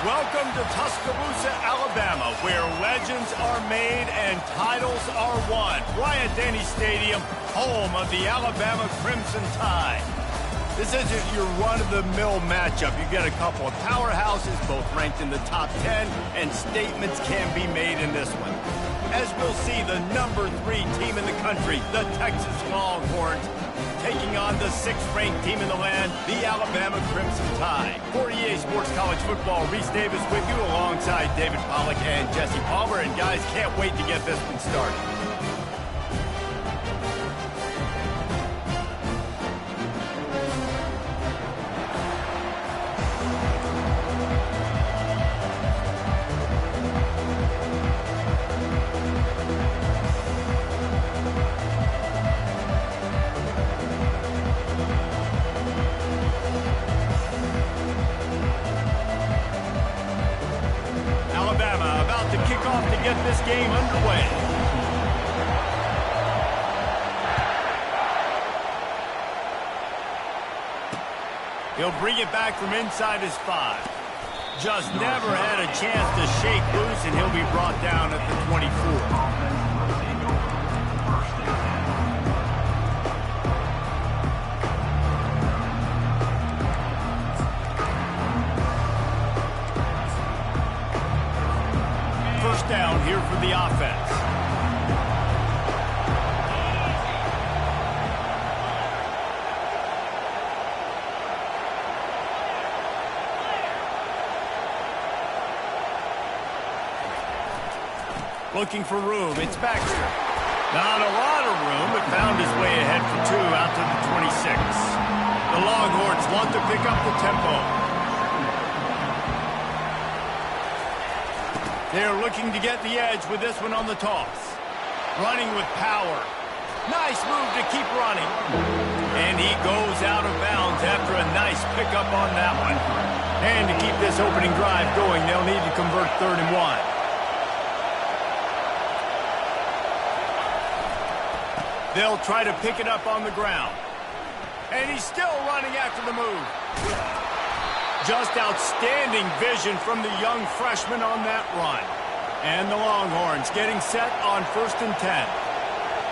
Welcome to Tuscaloosa, Alabama, where legends are made and titles are won. Bryant-Denny Stadium, home of the Alabama Crimson Tide. This isn't your run-of-the-mill matchup. You get a couple of powerhouses, both ranked in the top 10, and statements can be made in this one. As we'll see, the number 3 team in the country, the Texas Longhorns, taking on the 6th-ranked team in the land, the Alabama Crimson Tide. For EA Sports College Football, Reese Davis with you alongside David Pollack and Jesse Palmer. And guys, can't wait to get this one started. About to kick off to get this game underway. He'll bring it back from inside his 5. Just never had a chance to shake loose, and he'll be brought down at the 24. Down here for the offense. Looking for room. It's Baxter. Not a lot of room, but found his way ahead for 2 out to the 26. The Longhorns want to pick up the tempo. They're looking to get the edge with this one on the toss. Running with power. Nice move to keep running. And he goes out of bounds after a nice pickup on that one. And to keep this opening drive going, they'll need to convert 3rd and 1. They'll try to pick it up on the ground. And he's still running after the move. Just outstanding vision from the young freshman on that run. And the Longhorns getting set on 1st and 10.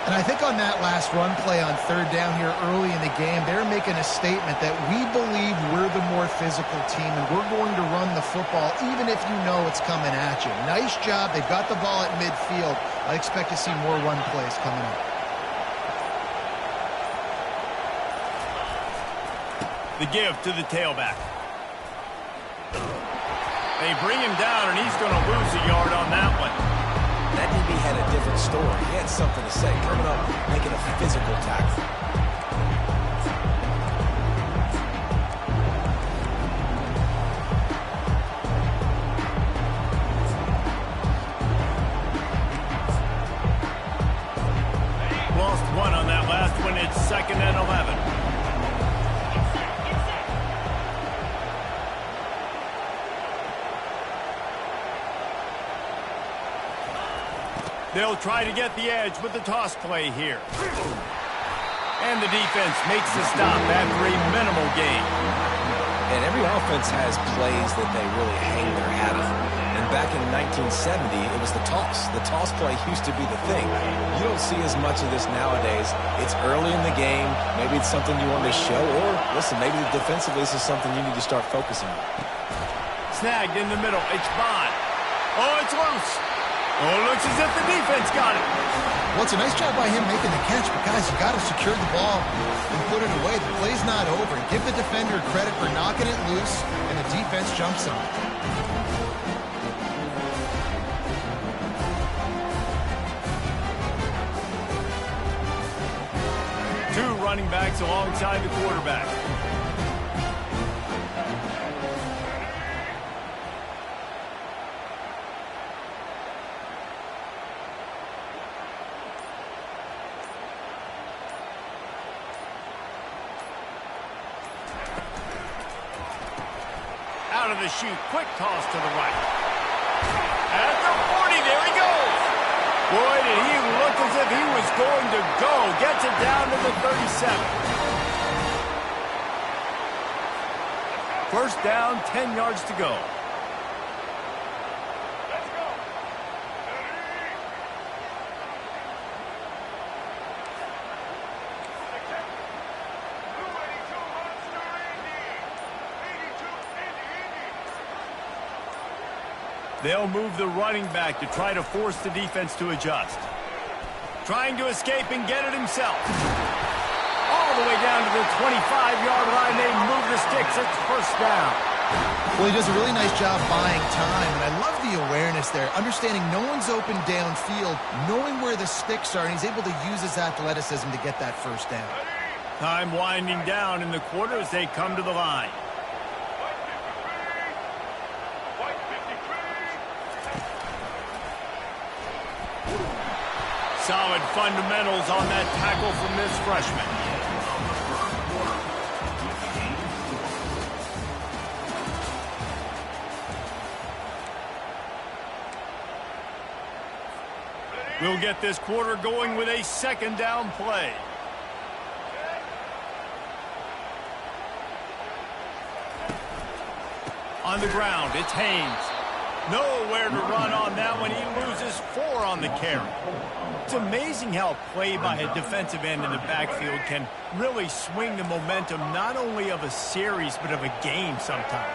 And I think on that last run play on 3rd down here early in the game, they're making a statement that we believe we're the more physical team and we're going to run the football even if you know it's coming at you. Nice job. They've got the ball at midfield. I expect to see more run plays coming up. The give to the tailback. They bring him down, and he's going to lose a yard on that one. That DB had a different story. He had something to say, coming up, making a physical tackle. Lost 1 on that last one. It's 2nd and 11. They'll try to get the edge with the toss play here. And the defense makes the stop after a minimal gain. And every offense has plays that they really hang their hat on. And back in 1970, it was the toss. The toss play used to be the thing. You don't see as much of this nowadays. It's early in the game. Maybe it's something you want to show. Or, listen, maybe defensively this is something you need to start focusing on. Snagged in the middle. It's Bond. Oh, it's loose. Oh, it looks as if the defense got it. Well, it's a nice job by him making the catch, but guys, you got to secure the ball and put it away. The play's not over. And give the defender credit for knocking it loose, and the defense jumps on it. Two running backs alongside the quarterback. Out of the chute, quick toss to the right. At the 40, there he goes. Boy, did he look as if he was going to go. Gets it down to the 37. First down, 10 yards to go. They'll move the running back to try to force the defense to adjust. Trying to escape and get it himself. All the way down to the 25-yard line. They move the sticks. It's first down. Well, he does a really nice job buying time, and I love the awareness there, understanding no one's open downfield, knowing where the sticks are, and he's able to use his athleticism to get that first down. Time winding down in the quarter as they come to the line. Solid fundamentals on that tackle from this freshman. We'll get this quarter going with a second down play. On the ground, it's Haynes. Nowhere to run on that one. He loses 4 on the carry. It's amazing how play by a defensive end in the backfield can really swing the momentum not only of a series but of a game sometimes.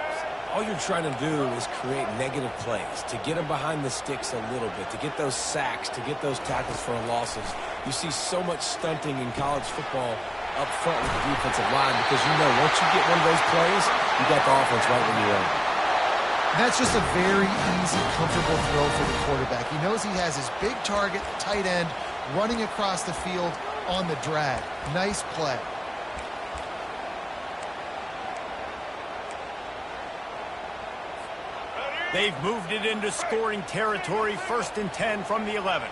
All you're trying to do is create negative plays, to get them behind the sticks a little bit, to get those sacks, to get those tackles for losses. You see so much stunting in college football up front with the defensive line because you know once you get one of those plays, you got the offense right when you want it. That's just a very easy, comfortable throw for the quarterback. He knows he has his big target, tight end, running across the field on the drag. Nice play. They've moved it into scoring territory, 1st and 10 from the 11.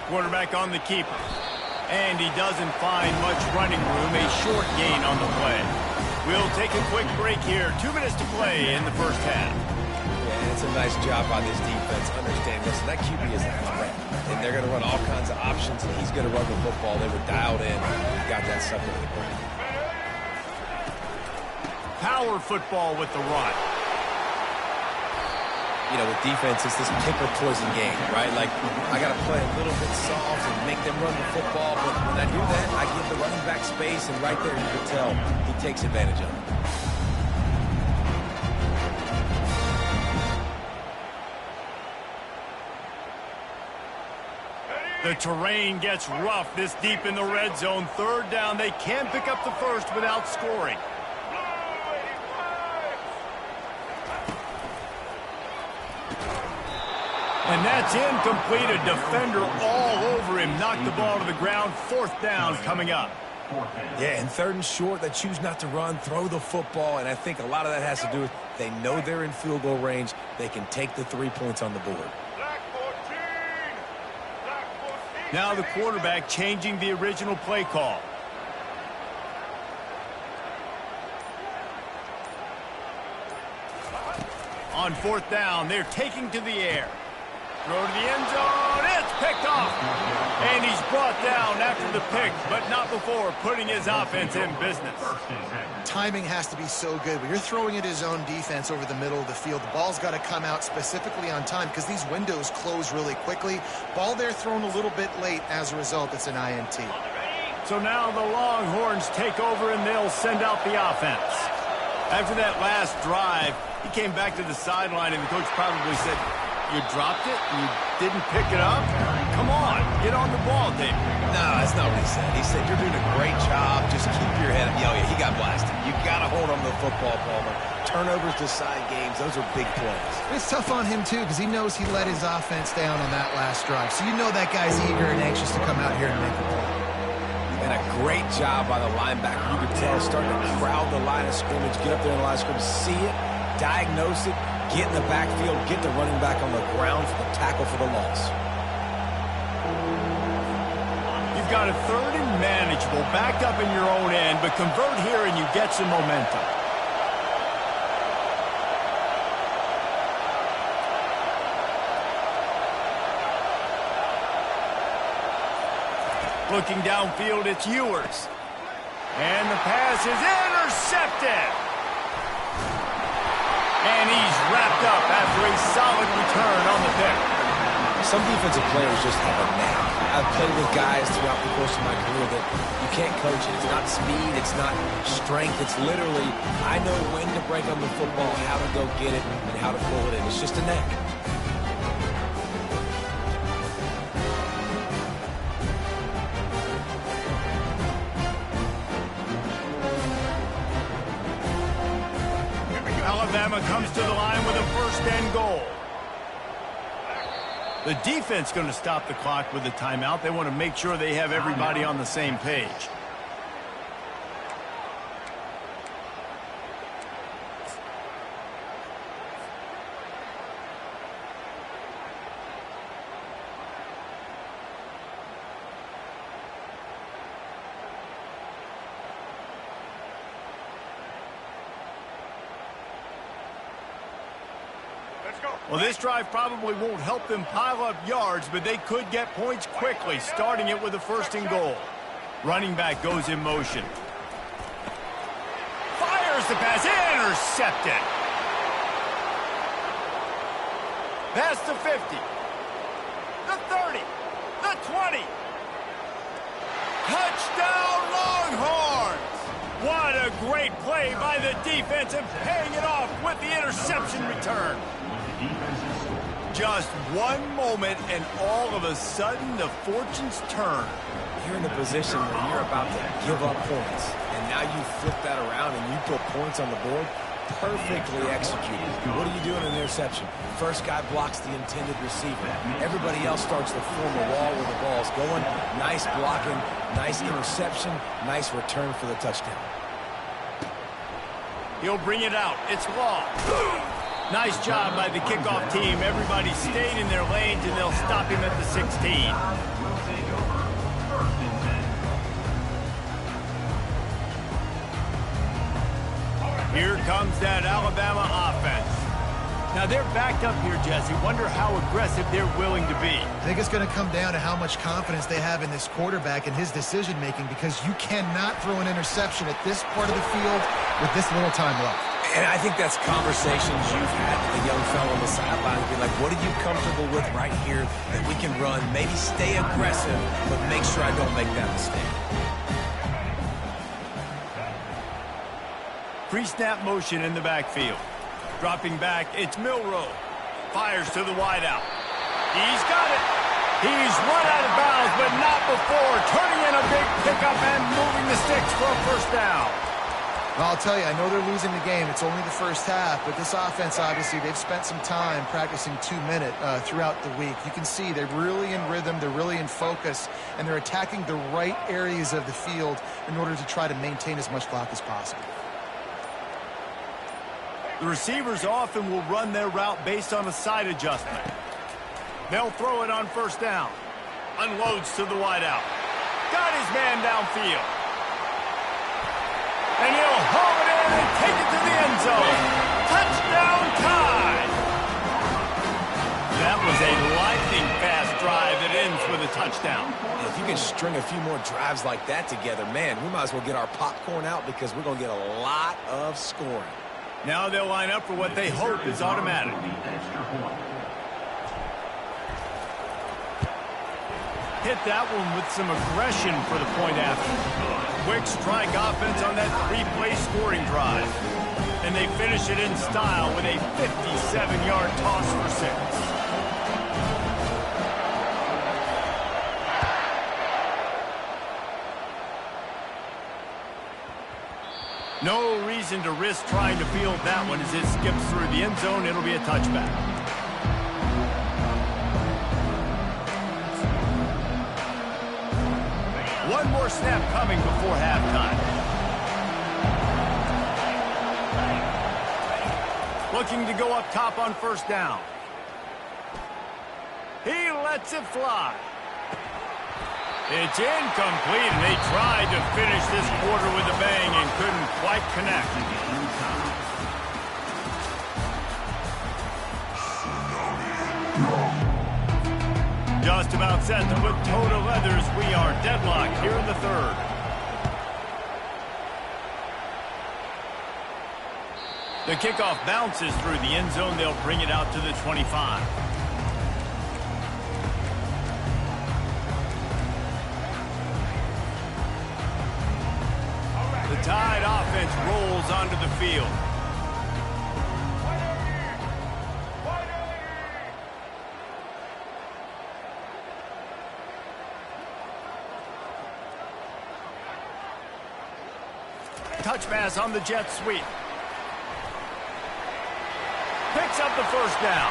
Quarterback on the keeper. And he doesn't find much running room, a short gain on the play. We'll take a quick break here. 2 minutes to play in the first half. Yeah, it's a nice job by this defense. Understand, listen, that QB is a threat. And they're going to run all kinds of options, and he's going to run the football. They were dialed in. Got that stuff into the ground. Power football with the run. You know, with defense, it's this pick or poison game, right? Like, I got to play a little bit soft and make them run the football. But when I do that, I give the running back space, and right there you can tell he takes advantage of it. The terrain gets rough this deep in the red zone. 3rd down. They can pick up the first without scoring. And that's incomplete. A defender all over him. Knocked the ball to the ground. 4th down coming up. Yeah, and 3rd and short, they choose not to run, throw the football, and I think a lot of that has to do with they know they're in field goal range. They can take the 3 points on the board. Now the quarterback changing the original play call. On 4th down, they're taking to the air. Throw to the end zone. It's picked off. And he's brought down after the pick, but not before putting his offense in business. Timing has to be so good. When you're throwing at his own defense over the middle of the field, the ball's got to come out specifically on time because these windows close really quickly. Ball there thrown a little bit late. As a result, it's an INT. So now the Longhorns take over and they'll send out the offense. After that last drive, he came back to the sideline and the coach probably said, "You dropped it? You didn't pick it up? Come on, get on the ball, David." No, that's not what he said. He said, "You're doing a great job. Just keep your head up." Yeah, he got blasted. You got to hold on to the football, Palmer. Turnovers decide games. Those are big plays. It's tough on him, too, because he knows he let his offense down on that last drive. So you know that guy's eager and anxious to come out here and make a play. And a great job by the linebacker. You could tell starting to crowd the line of scrimmage, get up there in the line of scrimmage, see it, diagnose it, get in the backfield, get the running back on the ground for the tackle for the loss. You've got a 3rd and manageable, backed up in your own end, but convert here and you get some momentum. Looking downfield, it's Ewers. And the pass is intercepted. And he's wrapped up after a solid return on the pick. Some defensive players just have a knack. I've played with guys throughout the course of my career that you can't coach it. It's not speed, it's not strength. It's literally, I know when to break on the football, how to go get it, and how to pull it in. It's just a knack. Alabama comes to the line with a first and goal. The defense going to stop the clock with a timeout. They want to make sure they have everybody on the same page. Well, this drive probably won't help them pile up yards, but they could get points quickly, starting it with a first and goal. Running back goes in motion. Fires the pass, intercepted. Pass to 50. The 30. The 20. Touchdown Longhorns! What a great play by the defense and paying it off with the interception return. Just one moment, and all of a sudden, the fortunes turn. You're in a position where you're about to give up points, and now you flip that around and you put points on the board. Perfectly executed. What do you do in an interception? First guy blocks the intended receiver. Everybody else starts to form a wall where the ball's going. Nice blocking, nice interception, nice return for the touchdown. He'll bring it out. It's Law. Nice job by the kickoff team. Everybody stayed in their lanes, and they'll stop him at the 16. Here comes that Alabama offense. Now, they're backed up here, Jesse. Wonder how aggressive they're willing to be. I think it's going to come down to how much confidence they have in this quarterback and his decision-making, because you cannot throw an interception at this part of the field with this little time left. And I think that's conversations you've had with the young fellow on the sideline. Be like, what are you comfortable with right here that we can run? Maybe stay aggressive, but make sure I don't make that mistake. Pre-snap motion in the backfield. Dropping back, it's Milroe. Fires to the wideout. He's got it. He's run out of bounds, but not before. Turning in a big pickup and moving the sticks for a first down. Well, I'll tell you, I know they're losing the game. It's only the first half, but this offense, obviously, they've spent some time practicing 2-minute throughout the week. You can see they're really in rhythm, they're really in focus, and they're attacking the right areas of the field in order to try to maintain as much clock as possible. The receivers often will run their route based on a side adjustment. They'll throw it on first down. Unloads to the wideout. Got his man downfield. And he'll haul it in and take it to the end zone. Touchdown Tide! That was a lightning-fast drive that ends with a touchdown. And if you can string a few more drives like that together, man, we might as well get our popcorn out because we're going to get a lot of scoring. Now they'll line up for what they hope is automatic. Hit that one with some aggression for the point after. Quick strike offense on that 3-play scoring drive. And they finish it in style with a 57-yard toss for 6. No reason to risk trying to field that one as it skips through the end zone. It'll be a touchback. One more snap coming before halftime. Looking to go up top on first down. He lets it fly. It's incomplete, and they tried to finish this quarter with a bang and couldn't quite connect. Just about set to put toe to leathers. We are deadlocked here in the third. The kickoff bounces through the end zone. They'll bring it out to the 25. offense rolls onto the field. Touch pass on the jet sweep. Picks up the first down.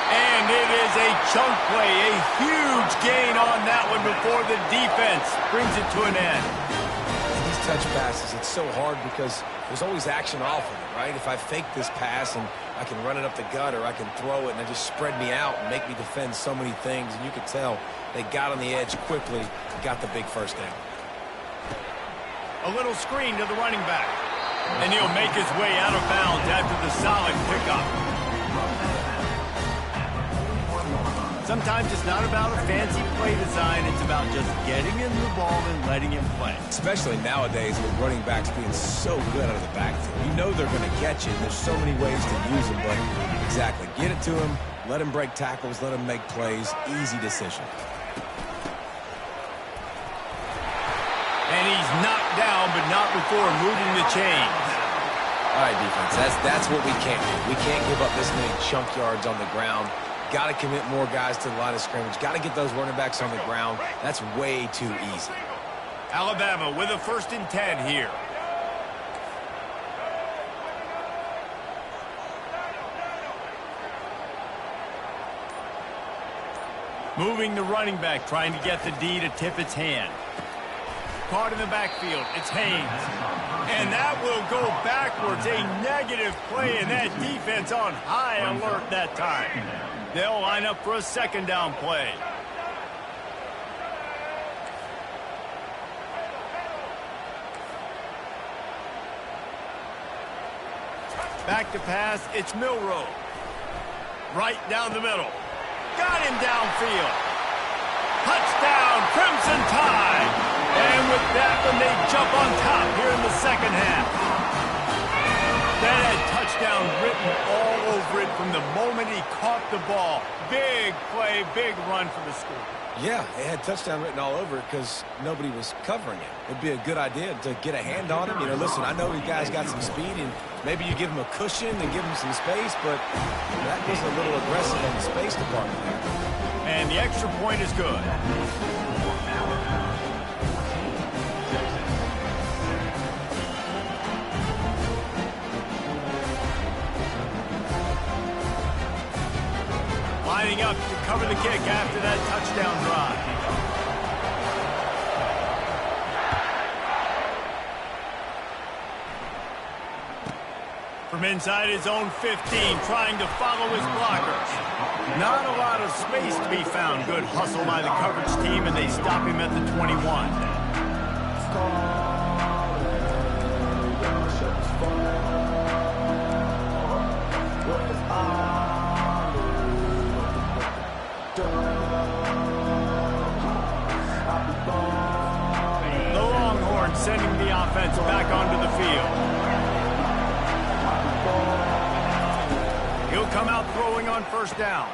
And it is a chunk play, a huge gain on that one before the defense brings it to an end. These touch passes, it's so hard because there's always action off of it, right? If I fake this pass and I can run it up the gut or I can throw it and it just spread me out and make me defend so many things, and you could tell they got on the edge quickly, got the big first down. A little screen to the running back. And he'll make his way out of bounds after the solid pickup. Sometimes it's not about a fancy play design. It's about just getting him the ball and letting him play. Especially nowadays with running backs being so good out of the backfield. You know they're going to catch it. There's so many ways to use them, but exactly. Get it to him, let him break tackles, let him make plays. Easy decision. And he's knocked down, but not before moving the chains. All right, defense, that's what we can't do. We can't give up this many chunk yards on the ground. Got to commit more guys to the line of scrimmage. Got to get those running backs on the ground. That's way too easy. Alabama with a 1st and 10 here. Moving the running back, trying to get the D to tip its hand. Caught in the backfield, it's Haynes. And that will go backwards, a negative play, and that defense on high alert that time. They'll line up for a 2nd down play. Back to pass, it's Milroe. Right down the middle. Got him downfield. Touchdown, Crimson Tide. And with that one, they jump on top here in the 2nd half. That had touchdown written all over it from the moment he caught the ball. Big play, big run for the score. Yeah, it had touchdown written all over it because nobody was covering it. It'd be a good idea to get a hand on him. You know, listen, I know you guys got some speed, and maybe you give him a cushion and give him some space, but that was a little aggressive on the space department there. And the extra point is good. Lining up to cover the kick after that touchdown drive. From inside his own 15, trying to follow his blockers. Not a lot of space to be found. Good hustle by the coverage team, and they stop him at the 21. The Longhorns sending the offense back onto the field. He'll come out throwing on 1st down.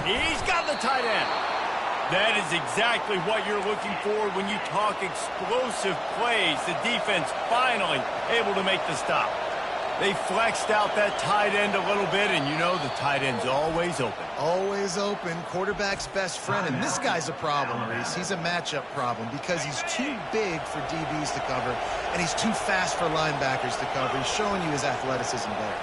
He's got the tight end. That is exactly what you're looking for when you talk explosive plays. The defense finally able to make the stop. They flexed out that tight end a little bit, and you know the tight end's always open. Always open, quarterback's best friend. And this guy's a problem, Reese. He's a matchup problem because he's too big for DBs to cover, and he's too fast for linebackers to cover. He's showing you his athleticism there.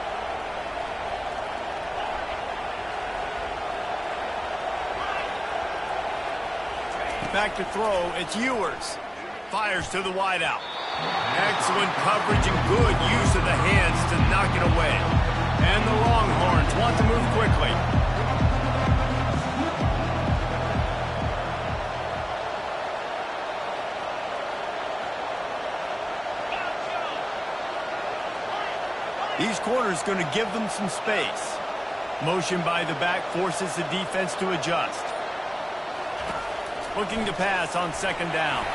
Back to throw, it's Ewers. Fires to the wideout. Excellent coverage and good use of the hands to knock it away. And the Longhorns want to move quickly. These corners going to give them some space. Motion by the back forces the defense to adjust. Looking to pass on 2nd down.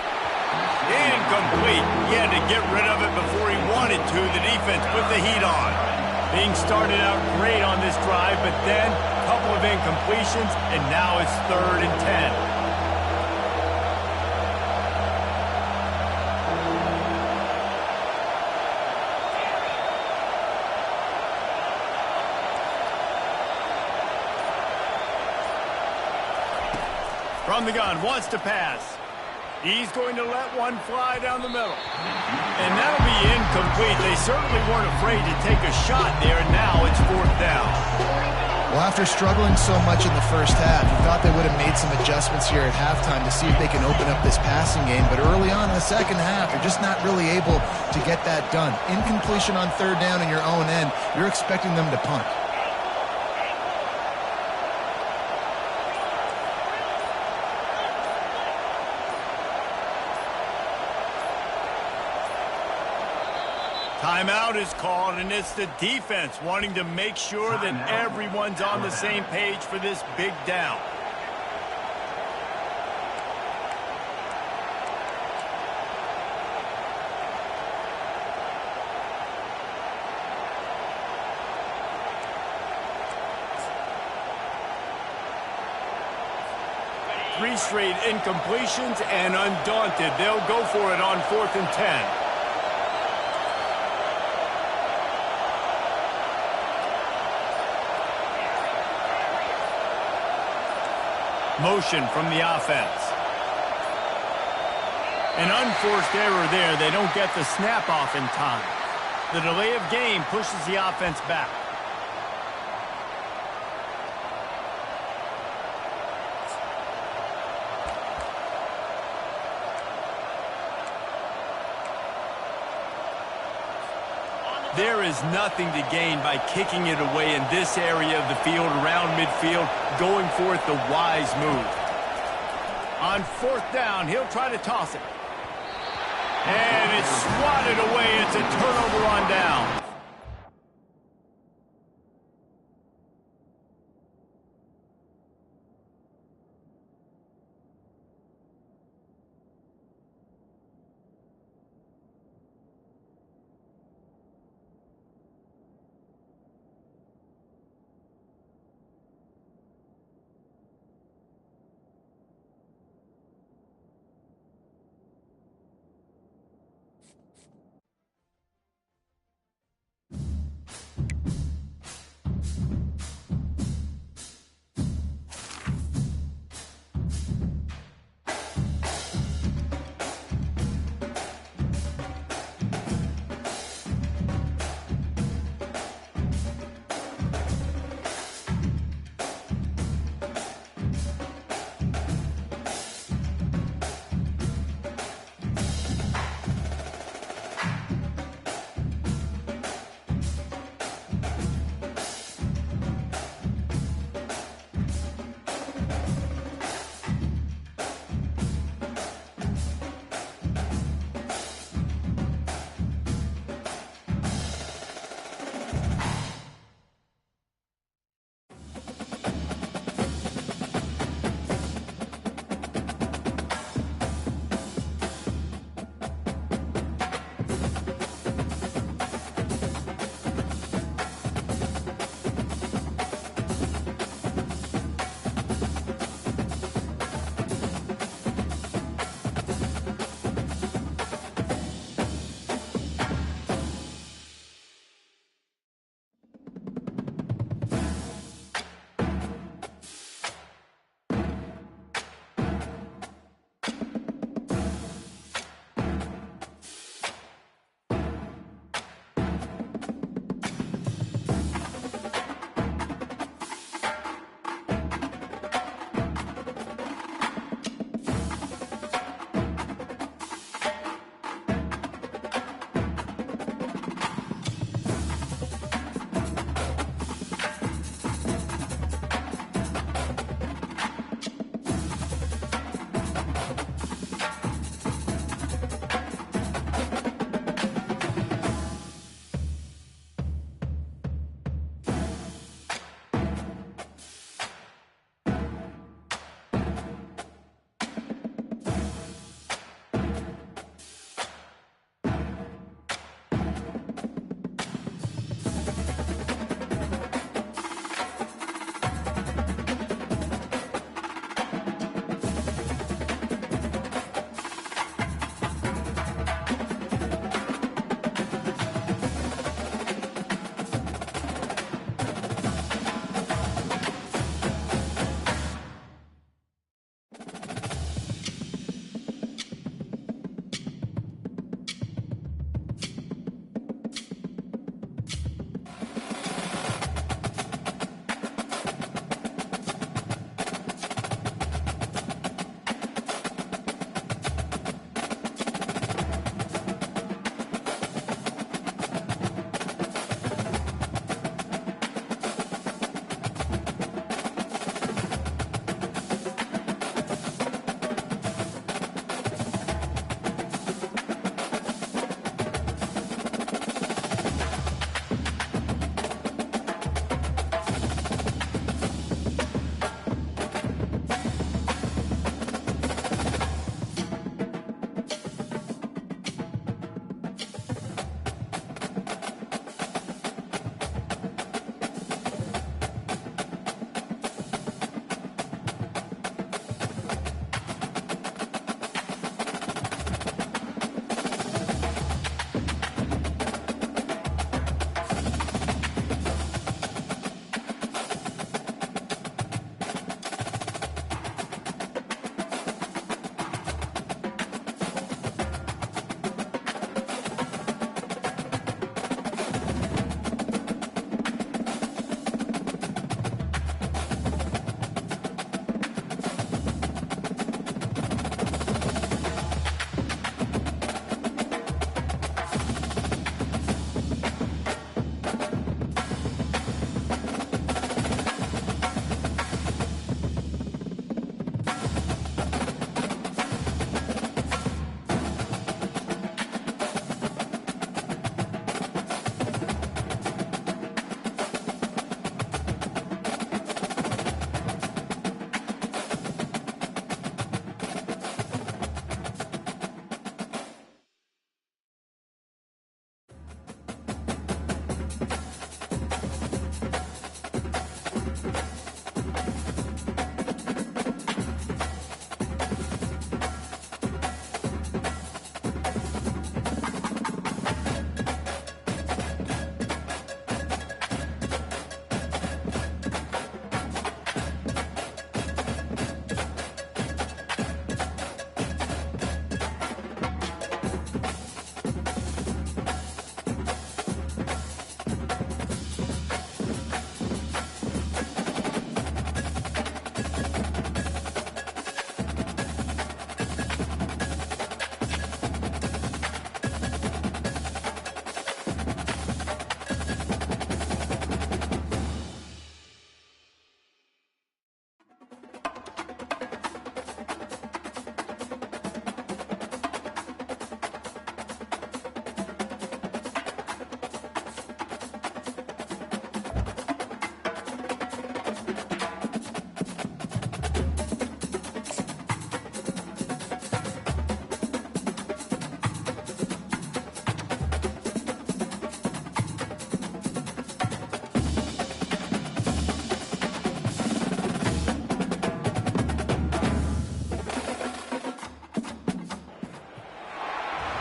Incomplete. He had to get rid of it before he wanted to. The defense put the heat on. Being started out great on this drive, but then a couple of incompletions, and now it's 3rd and 10. From the gun, wants to pass. He's going to let one fly down the middle. And that'll be incomplete. They certainly weren't afraid to take a shot there, and now it's 4th down. Well, after struggling so much in the first half, you thought they would have made some adjustments here at halftime to see if they can open up this passing game. But early on in the second half, they're just not really able to get that done. Incompletion on 3rd down in your own end, you're expecting them to punt. Timeout is called, and it's the defense wanting to make sure that everyone's on the same page for this big down. Three straight incompletions, and undaunted, they'll go for it on 4th and 10. Motion from the offense. An unforced error there. They don't get the snap off in time. The delay of game pushes the offense back. There is nothing to gain by kicking it away in this area of the field, around midfield, going for it the wise move. On 4th down, he'll try to toss it. And it's swatted away. It's a turnover on down.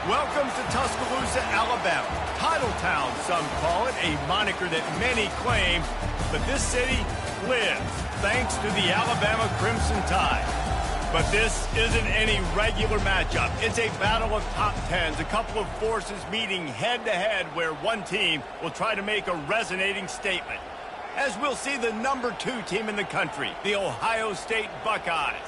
Welcome to Tuscaloosa, Alabama. Titletown, some call it, a moniker that many claim, but this city lives thanks to the Alabama Crimson Tide. But this isn't any regular matchup. It's a battle of top tens, a couple of forces meeting head-to-head where one team will try to make a resonating statement. As we'll see the number 2 team in the country, the Ohio State Buckeyes,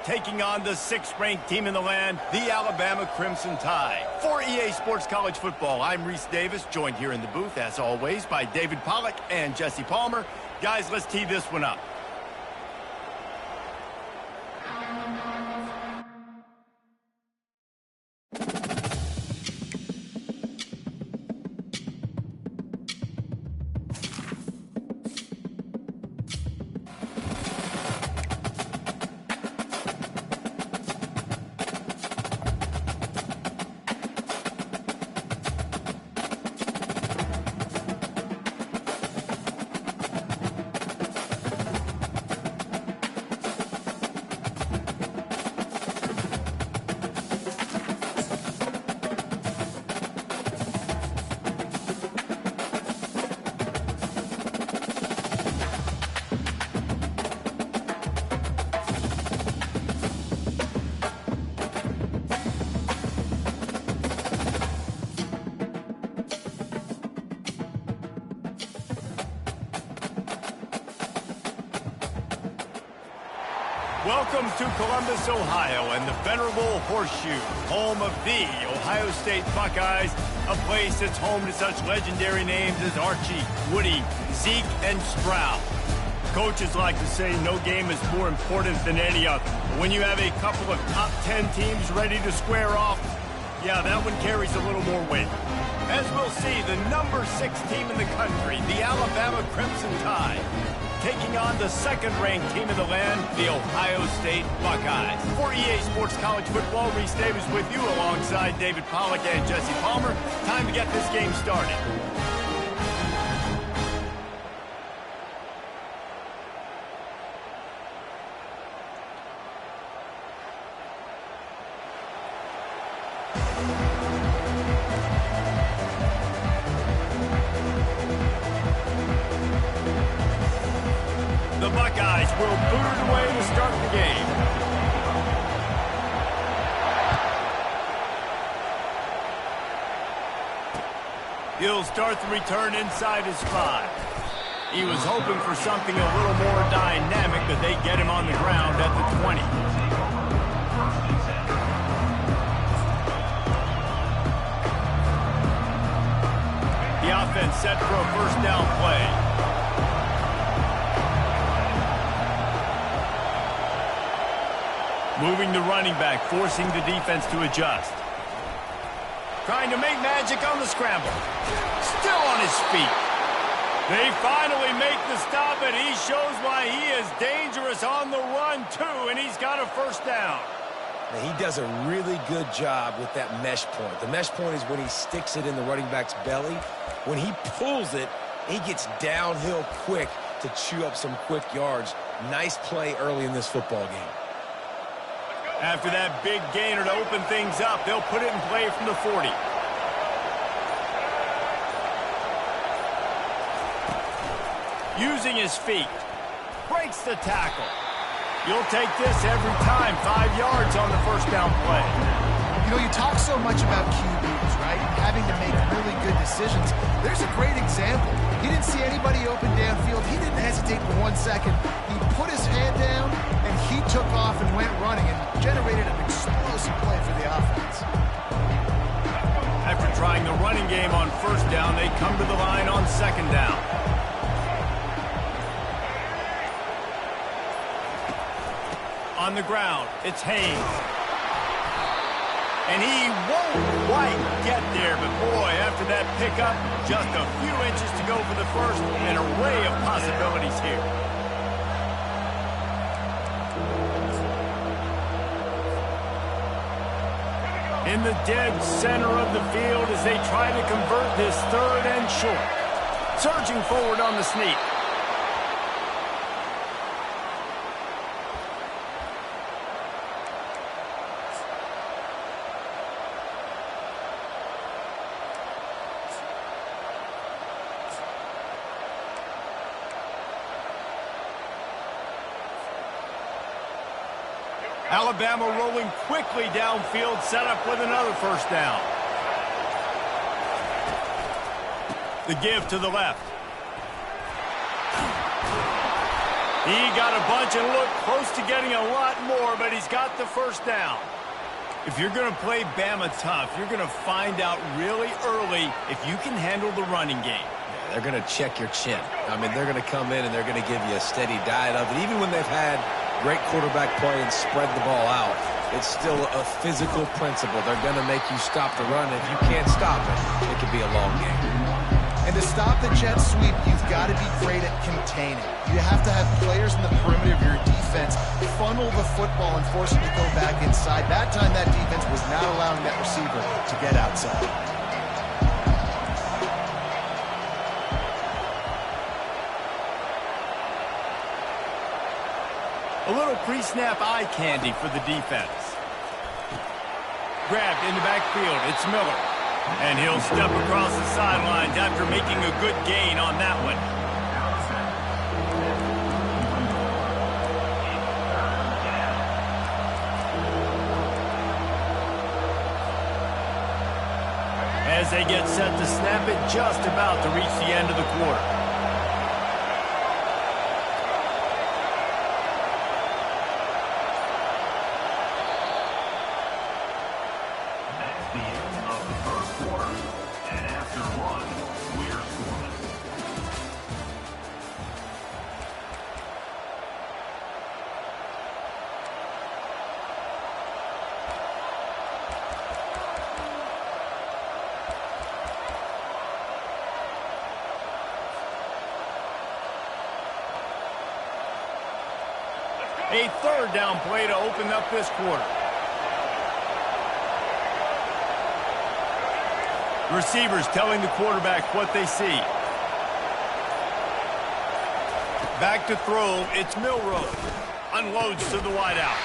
taking on the 6th-ranked team in the land, the Alabama Crimson Tide. For EA Sports College Football, I'm Reese Davis, joined here in the booth, as always, by David Pollack and Jesse Palmer. Guys, let's tee this one up. Welcome to Columbus, Ohio, and the venerable Horseshoe, home of the Ohio State Buckeyes, a place that's home to such legendary names as Archie, Woody, Zeke, and Stroud. Coaches like to say no game is more important than any other. But when you have a couple of top 10 teams ready to square off, yeah, that one carries a little more weight. As we'll see, the number 6 team in the country, the Alabama Crimson Tide, taking on the 2nd-ranked team in the land, the Ohio State Buckeyes. For EA Sports College Football, Reese Davis with you alongside David Pollack and Jesse Palmer. Time to get this game started. The Buckeyes will boot it away to start the game. He'll start the return inside his 5. He was hoping for something a little more dynamic, but they get him on the ground at the 20. The offense set for a first down play. Moving the running back, forcing the defense to adjust. Trying to make magic on the scramble. Still on his feet. They finally make the stop, and he shows why he is dangerous on the run, too, and he's got a first down. Now, he does a really good job with that mesh point. The mesh point is when he sticks it in the running back's belly. When he pulls it, he gets downhill quick to chew up some quick yards. Nice play early in this football game. After that big gainer to open things up, they'll put it in play from the 40. Using his feet. Breaks the tackle. You'll take this every time. 5 yards on the first down play. You know, you talk so much about QBs, right? Having to make really good decisions. There's a great example. He didn't see anybody open downfield. He didn't hesitate for 1 second. He put his hand down, and he took off and went running and generated an explosive play for the offense. After trying the running game on first down, they come to the line on second down. On the ground, it's Haynes. And he won't quite get there, but boy, after that pickup, just a few inches to go for the first, an array of possibilities here. In the dead center of the field as they try to convert this 3rd and short. Surging forward on the sneak. Alabama rolling quickly downfield, set up with another first down. The give to the left. He got a bunch and looked close to getting a lot more, but he's got the first down. If you're going to play Bama tough, you're going to find out really early if you can handle the running game. Yeah, they're going to check your chin. I mean, they're going to come in and they're going to give you a steady diet of it. Even when they've had great quarterback play and spread the ball out, it's still a physical principle. They're going to make you stop the run. If you can't stop it, it could be a long game. And to stop the jet sweep, you've got to be great at containing. You have to have players in the perimeter of your defense funnel the football and force it to go back inside. That time, that defense was not allowing that receiver to get outside. A little pre-snap eye candy for the defense. Grabbed in the backfield. It's Miller. And he'll step across the sidelines after making a good gain on that one. As they get set to snap it, just about to reach the end of the quarter. A third down play to open up this quarter. Receivers telling the quarterback what they see. Back to throw, it's Milroe. Unloads to the wideout.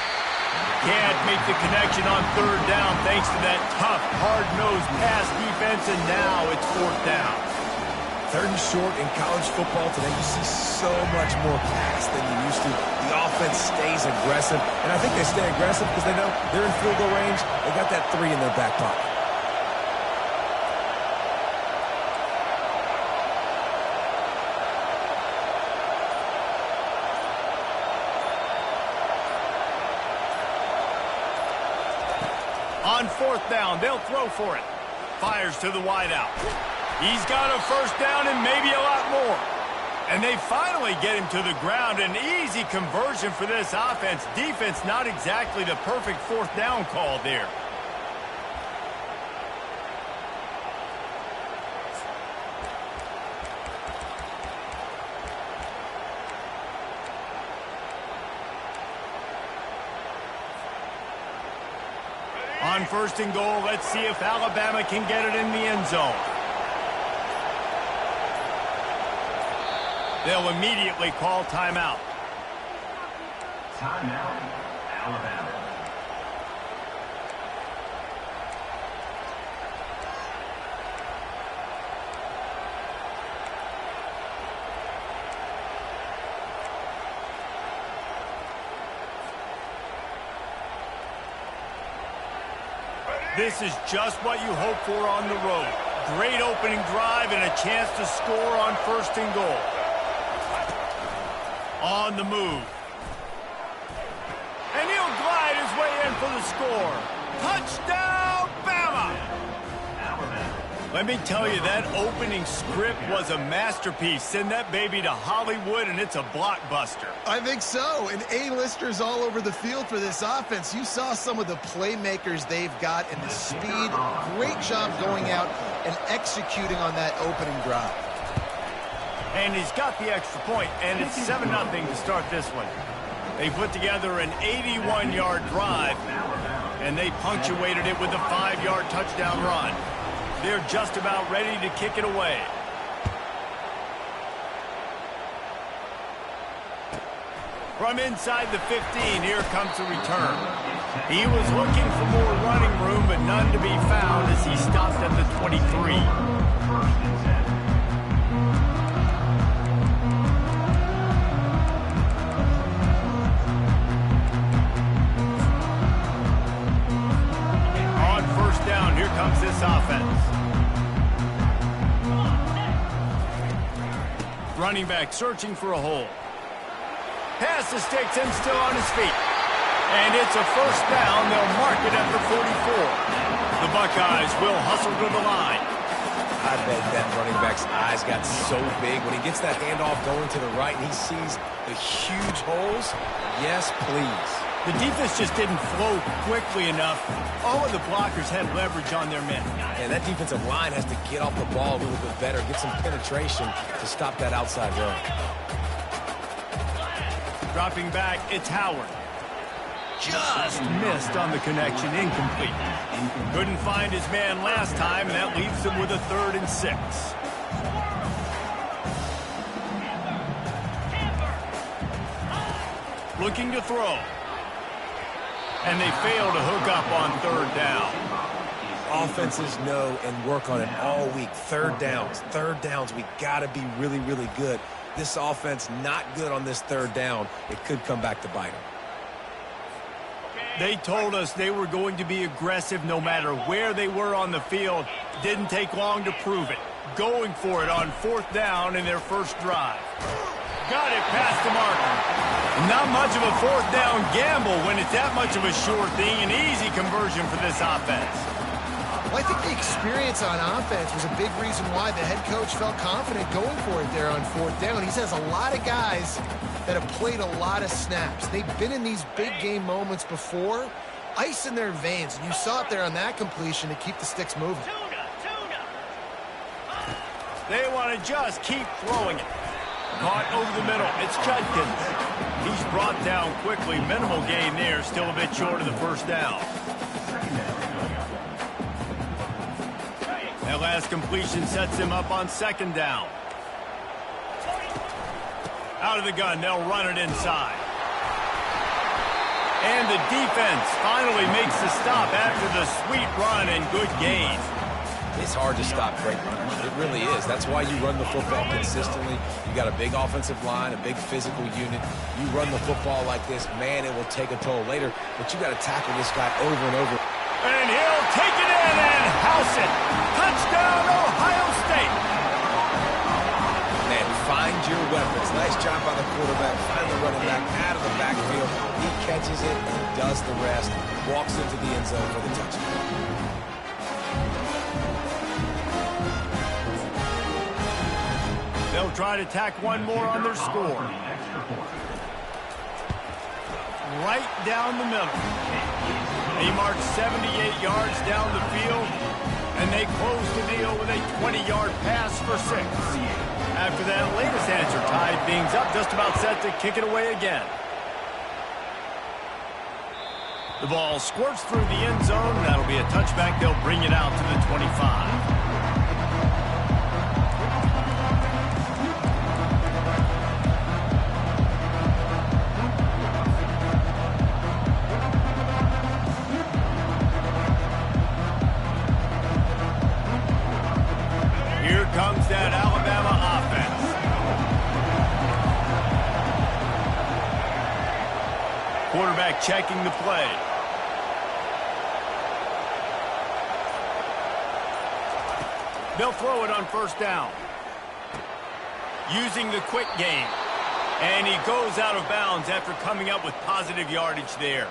Can't make the connection on third down thanks to that tough, hard-nosed pass defense, and now it's 4th down. 3rd and short in college football today, you see so much more pass than you used to. The offense stays aggressive, and I think they stay aggressive because they know they're in field goal range. They got that 3 in their back pocket. On 4th down, they'll throw for it. Fires to the wideout. He's got a first down and maybe a lot more. And they finally get him to the ground. An easy conversion for this offense. Defense not exactly the perfect 4th down call there. On 1st and goal, let's see if Alabama can get it in the end zone. They'll immediately call timeout. Timeout, Alabama. This is just what you hope for on the road. Great opening drive and a chance to score on 1st and goal. On the move. And he'll glide his way in for the score. Touchdown, Bama! Let me tell you, that opening script was a masterpiece. Send that baby to Hollywood, and it's a blockbuster. I think so. And A-listers all over the field for this offense. You saw some of the playmakers they've got and the speed. Great job going out and executing on that opening drive. And he's got the extra point, and it's 7-0 to start this one. They put together an 81-yard drive, and they punctuated it with a 5-yard touchdown run. They're just about ready to kick it away. From inside the 15, here comes the return. He was looking for more running room, but none to be found as he stopped at the 23. On 1st down, here comes this offense. Running back searching for a hole. Pass to sticks and still on his feet. And it's a 1st down. They'll mark it at the 44. The Buckeyes will hustle to the line. I bet that running back's eyes got so big when he gets that handoff going to the right and he sees the huge holes. Yes, please. The defense just didn't flow quickly enough. All of the blockers had leverage on their men. And that defensive line has to get off the ball a little bit better, get some penetration to stop that outside run. Dropping back, it's Howard. Just missed on the connection, incomplete. Couldn't find his man last time, and that leaves him with a 3rd and 6. Looking to throw. And they fail to hook up on 3rd down. Offenses know and work on it all week. 3rd downs. We got to be really, really good. This offense not good on this 3rd down. It could come back to bite them. They told us they were going to be aggressive no matter where they were on the field. Didn't take long to prove it. Going for it on 4th down in their first drive. Got it past the marker. Not much of a 4th down gamble when it's that much of a sure thing. An easy conversion for this offense. Well, I think the experience on offense was a big reason why the head coach felt confident going for it there on 4th down. He has a lot of guys that have played a lot of snaps. They've been in these big game moments before. Ice in their veins. And you saw it there on that completion to keep the sticks moving. They want to just keep throwing it. Caught over the middle. It's Judkins. He's brought down quickly. Minimal gain there. Still a bit short of the 1st down. That last completion sets him up on 2nd down. Out of the gun. They'll run it inside. And the defense finally makes the stop after the sweet run and good gain. It's hard to stop great runners. It really is. That's why you run the football consistently. You got a big offensive line, a big physical unit. You run the football like this, man, it will take a toll later. But you got to tackle this guy over and over. And he'll take it in and house it. Touchdown, Ohio State. Man, find your weapons. Nice job by the quarterback. Find the running back out of the backfield. He catches it and does the rest. Walks into the end zone for the touchdown. They'll try to tack one more on their score. Right down the middle. He marched 78 yards down the field, and they close the deal with a 20-yard pass for 6. After that latest answer tied things up, just about set to kick it away again. The ball squirts through the end zone. That'll be a touchback. They'll bring it out to the 25. Here comes that Alabama offense. Quarterback checking the play. They'll throw it on first down. Using the quick game. And he goes out of bounds after coming up with positive yardage there.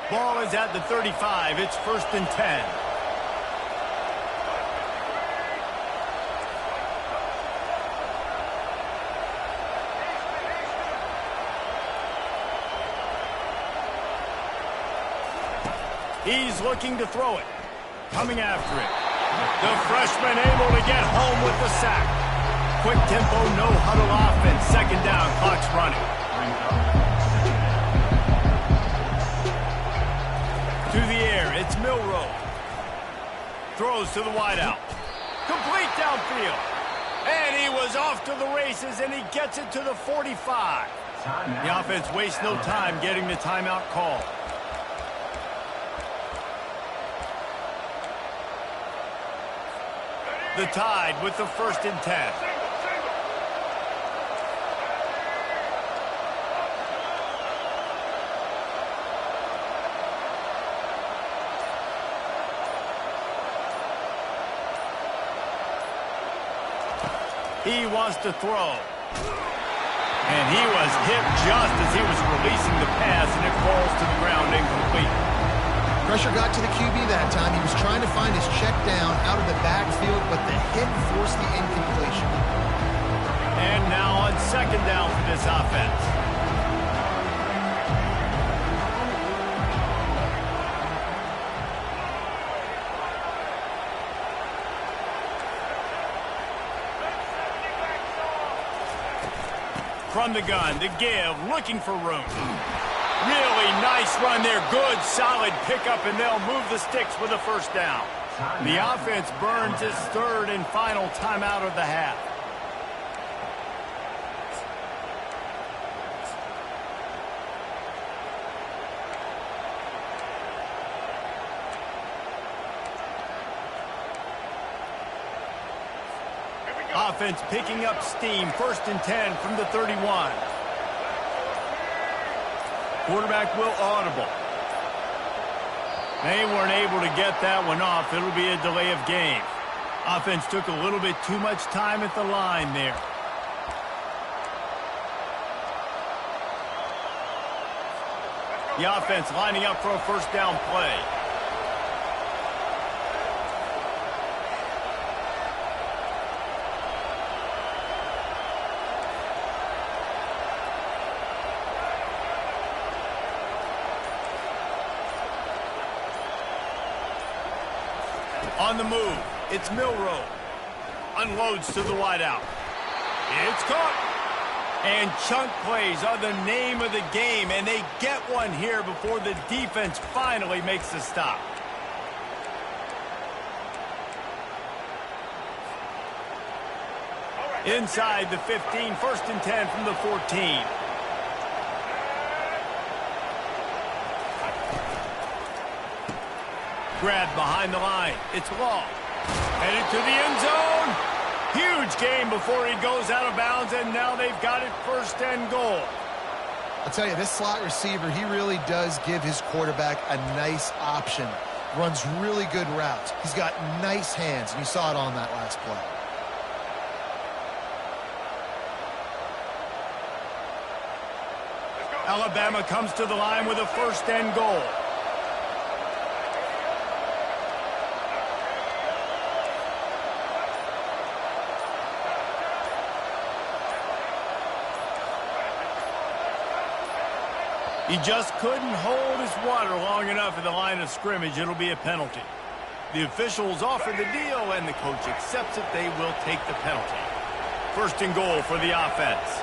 Ball is at the 35. It's 1st and 10. He's looking to throw it. Coming after it. The freshman able to get home with the sack. Quick tempo, no huddle offense. 2nd down, clock's running. To the air, it's Milroe. Throws to the wideout. Complete downfield. And he was off to the races, and he gets it to the 45. The offense wastes no time getting the timeout call. The Tide with the 1st and 10. He wants to throw. And he was hit just as he was releasing the pass, and it falls to the ground incomplete. Pressure got to the QB that time. He was trying to find his check down out of the backfield, but the hit forced the incompletion. And now on 2nd down for this offense. From the gun, the give, looking for room. Really nice run there. Good, solid pickup, and they'll move the sticks with a 1st down. The offense burns its 3rd and final timeout of the half. Offense picking up steam. 1st and 10 from the 31. Quarterback will audible. They weren't able to get that one off. It'll be a delay of game. Offense took a little bit too much time at the line there. The offense lining up for a 1st down play. On the move, it's Milroe. Unloads to the wideout. It's caught. And chunk plays are the name of the game, and they get one here before the defense finally makes the stop. Inside the 15, 1st and 10 from the 14. Grabbed behind the line. It's Law. Headed to the end zone. Huge game before he goes out of bounds, and now they've got it 1st and goal. I'll tell you, this slot receiver, he really does give his quarterback a nice option. Runs really good routes. He's got nice hands, and you saw it on that last play. Alabama comes to the line with a 1st and goal. He just couldn't hold his water long enough at the line of scrimmage. It'll be a penalty. The officials offer the deal, and the coach accepts it. They will take the penalty. 1st and goal for the offense.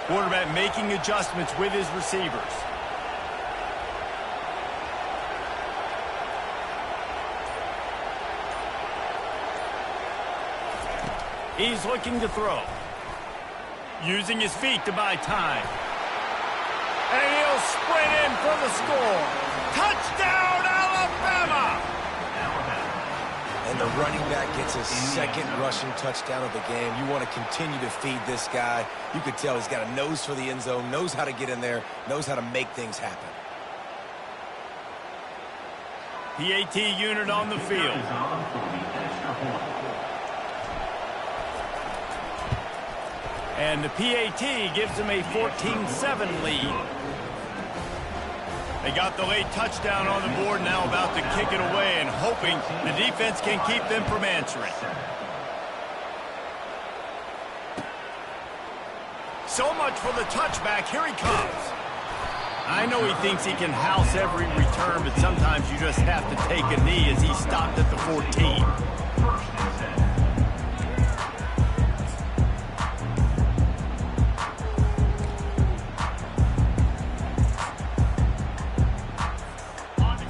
Quarterback making adjustments with his receivers. He's looking to throw. Using his feet to buy time. And he'll sprint in for the score. Touchdown, Alabama! And the running back gets his second rushing touchdown of the game. You want to continue to feed this guy. You could tell he's got a nose for the end zone, knows how to get in there, knows how to make things happen. PAT unit on the field. And the PAT gives him a 14-7 lead. They got the late touchdown on the board, now about to kick it away and hoping the defense can keep them from answering. So much for the touchback. Here he comes. I know he thinks he can house every return, but sometimes you just have to take a knee as he stopped at the 14.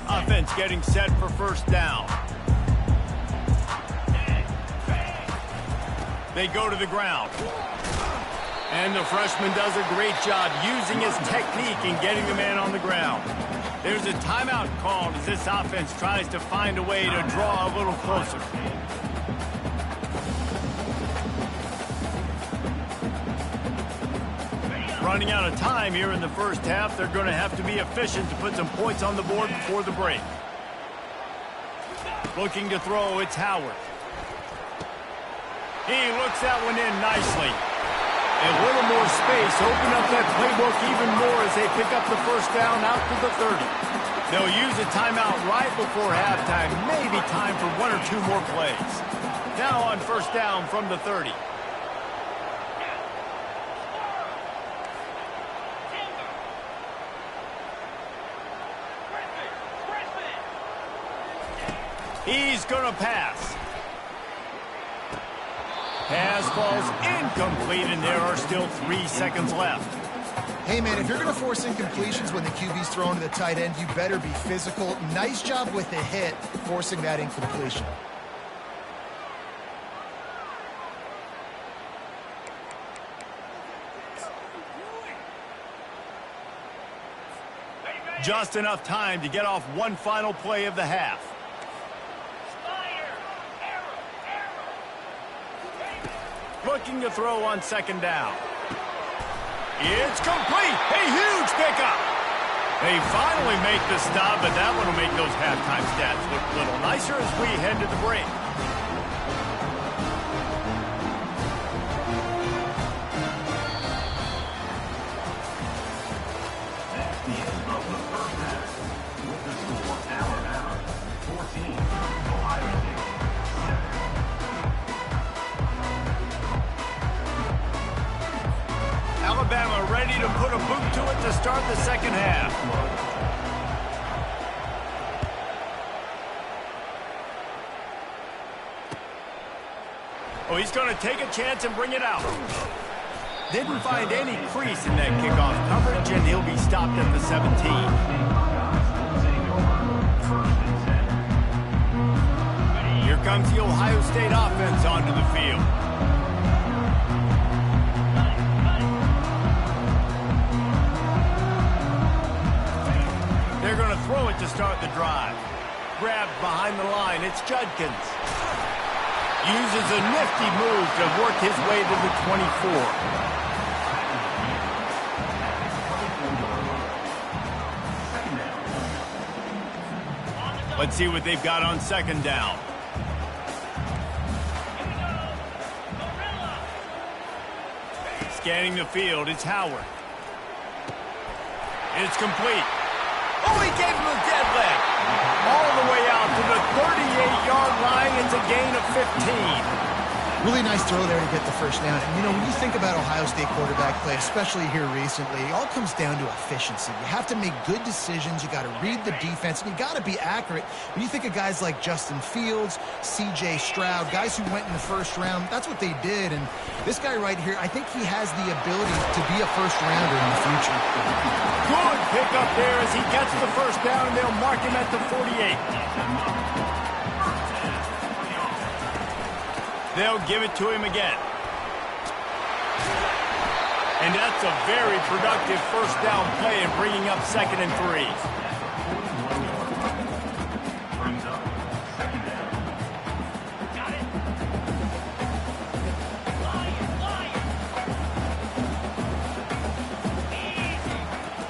Offense getting set for first down. They go to the ground. And the freshman does a great job using his technique and getting the man on the ground. There's a timeout called as this offense tries to find a way to draw a little closer. Running out of time here in the first half. They're going to have to be efficient to put some points on the board before the break. Looking to throw, it's Howard. He looks that one in nicely. A little more space, open up that playbook even more as they pick up the first down out to the 30. They'll use a timeout right before halftime. Maybe time for one or two more plays. Now on first down from the 30. He's going to pass. Pass falls incomplete, and there are still 3 seconds left. Hey, man, if you're going to force incompletions when the QB's throwing to the tight end, you better be physical. Nice job with the hit, forcing that incompletion. Just enough time to get off one final play of the half. Looking to throw on second down. It's complete. A huge pickup. They finally make the stop, but that one will make those halftime stats look a little nicer as we head to the break. Alabama ready to put a boot to it to start the second half. Oh, he's going to take a chance and bring it out. Didn't find any crease in that kickoff coverage, and he'll be stopped at the 17. Here comes the Ohio State offense onto the field. They're going to throw it to start the drive. Grabbed behind the line. It's Judkins. Uses a nifty move to work his way to the 24. Let's see what they've got on second down. Scanning the field, it's Howard. It's complete. Oh, he gave him a dead leg. All the way out to the 38-yard line. It's a gain of 15. Really nice throw there to get the first down. And, you know, when you think about Ohio State quarterback play, especially here recently, it all comes down to efficiency. You have to make good decisions. You got to read the defense, and you got to be accurate. When you think of guys like Justin Fields, C.J. Stroud, guys who went in the first round, that's what they did. And this guy right here, I think he has the ability to be a first-rounder in the future. Good pickup there as he gets the first down, and they'll mark him at the 48. They'll give it to him again. And that's a very productive first down play and bringing up 2nd and 3. Brings up 2nd down.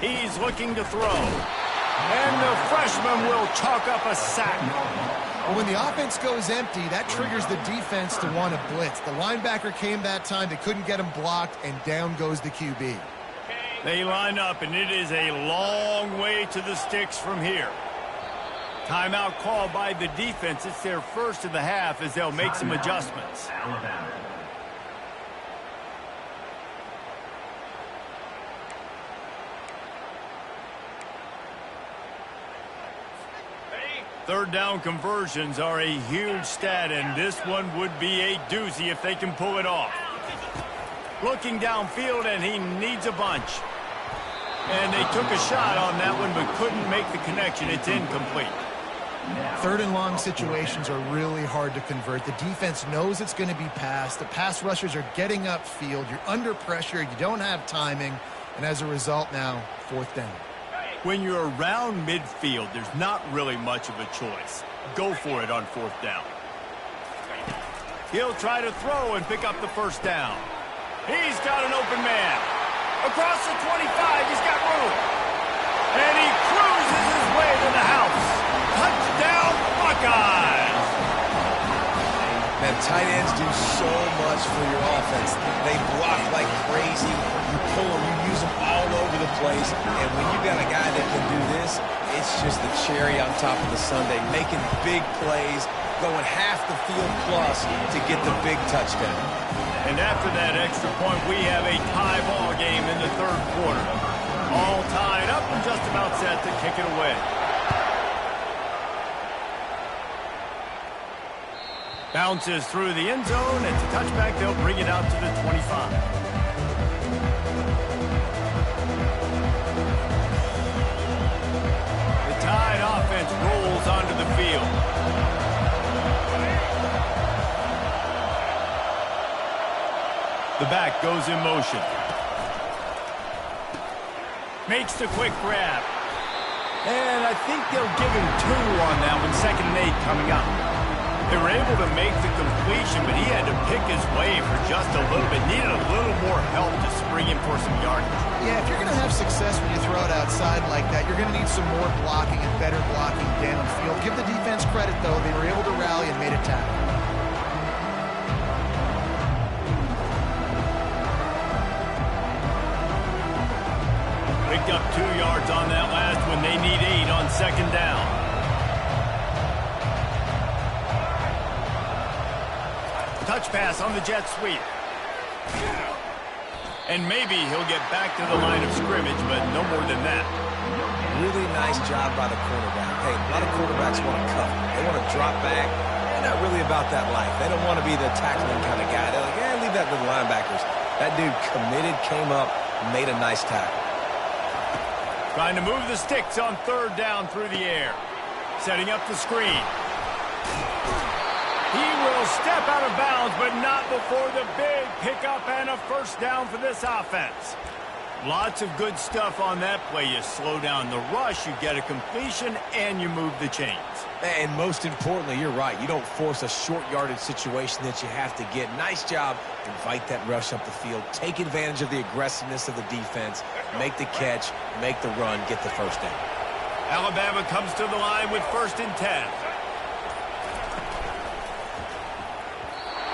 He's looking to throw. And the freshman will chalk up a sack. Well, when the offense goes empty, that triggers the defense to want to blitz. The linebacker came that time. They couldn't get him blocked, and down goes the QB. They line up, and it is a long way to the sticks from here. Timeout called by the defense. It's their first of the half as they'll make some adjustments. Alabama. Third down conversions are a huge stat, and this one would be a doozy if they can pull it off. Looking downfield, and he needs a bunch. And they took a shot on that one, but couldn't make the connection. It's incomplete. Third and long situations are really hard to convert. The defense knows it's going to be passed. The pass rushers are getting upfield. You're under pressure. You don't have timing. And as a result now, 4th down. When you're around midfield, there's not really much of a choice. Go for it on 4th down. He'll try to throw and pick up the first down. He's got an open man. Across the 25, he's got room. And he cruises his way to the house. Touchdown, Buckeyes! Man, tight ends do so much for your offense. They block like crazy. You pull them, you use them all over the place. And when you got a guy that can do this, it's just the cherry on top of the sundae. Making big plays, going half the field plus to get the big touchdown. And after that extra point, we have a tie ball game in the 3rd quarter. All tied up and just about set to kick it away. Bounces through the end zone. It's a touchback. They'll bring it out to the 25. The Tide offense rolls onto the field. The back goes in motion. Makes the quick grab. And I think they'll give him 2 on that one. 2nd and 8 coming up. They were able to make the completion, but he had to pick his way for just a little bit. Needed a little more help to spring him for some yardage. Yeah, if you're going to have success when you throw it outside like that, you're going to need some more blocking and better blocking downfield. Give the defense credit, though. They were able to rally and made a tackle. Picked up 2 yards on that last one. They need 8 on 2nd down. Touch pass on the jet sweep. And maybe he'll get back to the line of scrimmage, but no more than that. Really nice job by the quarterback. Hey, a lot of quarterbacks want to cover. They want to drop back. They're not really about that life. They don't want to be the tackling kind of guy. They're like, yeah, leave that to the linebackers. That dude committed, came up, made a nice tackle. Trying to move the sticks on 3rd down through the air. Setting up the screen. He will step out of bounds, but not before the big pickup and a first down for this offense. Lots of good stuff on that play. You slow down the rush, you get a completion, and you move the chains. And most importantly, you're right. You don't force a short yardage situation that you have to get. Nice job. Invite that rush up the field. Take advantage of the aggressiveness of the defense. Make the catch, make the run, get the first down. Alabama comes to the line with 1st and 10.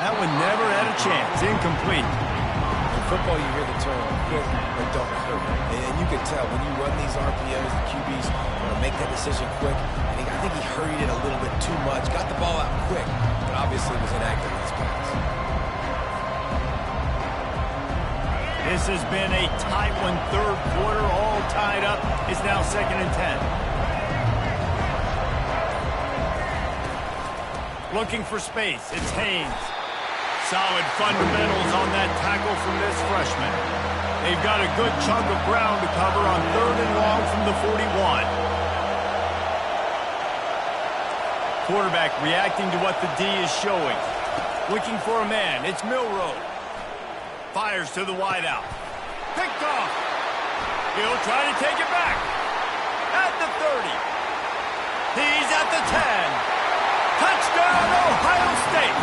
That one never had a chance. Incomplete. In football, you hear the term quick but don't hurt. And you can tell when you run these RPOs, the QBs want to make that decision quick. I think he hurried it a little bit too much. Got the ball out quick, but obviously was inaccurate in his pass. This has been a tight one, third quarter, all tied up. It's now 2nd and 10. Looking for space, it's Haynes. Solid fundamentals on that tackle from this freshman. They've got a good chunk of ground to cover on 3rd and long from the 41. Quarterback reacting to what the D is showing. Looking for a man. It's Milroe. Fires to the wideout. Picked off. He'll try to take it back. At the 30. He's at the 10. Touchdown, Ohio State.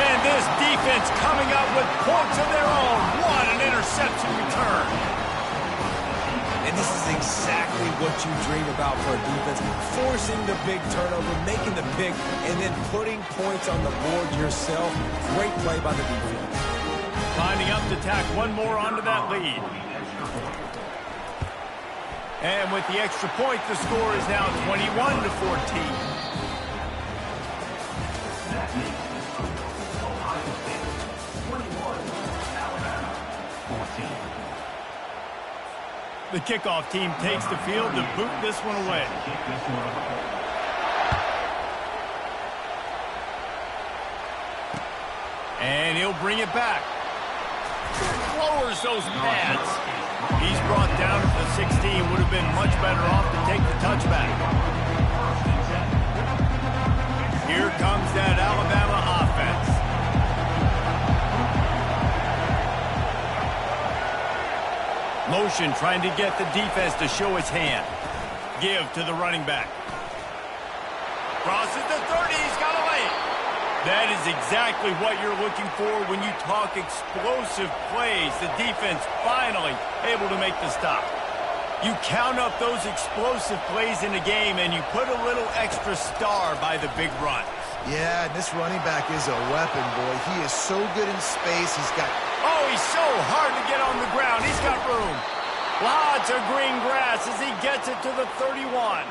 And this defense coming up with points of their own. What an interception return. And this is exactly what you dream about for a defense. Forcing the big turnover, making the pick, and then putting points on the board yourself. Great play by the defense. Lining up to tack one more onto that lead. And with the extra point, the score is now 21-14. The kickoff team takes the field to boot this one away. And he'll bring it back. Lowers those pads. He's brought down to the 16. Would have been much better off to take the touchback. Here comes that Alabama offense. Motion trying to get the defense to show his hand. Give to the running back. Crosses the 30. He's got a lane. That is exactly what you're looking for when you talk explosive plays. The defense finally able to make the stop. You count up those explosive plays in the game, and you put a little extra star by the big runs. Yeah, and this running back is a weapon, boy. He is so good in space. He's got... Oh, he's so hard to get on the ground. He's got room. Lots of green grass as he gets it to the 31.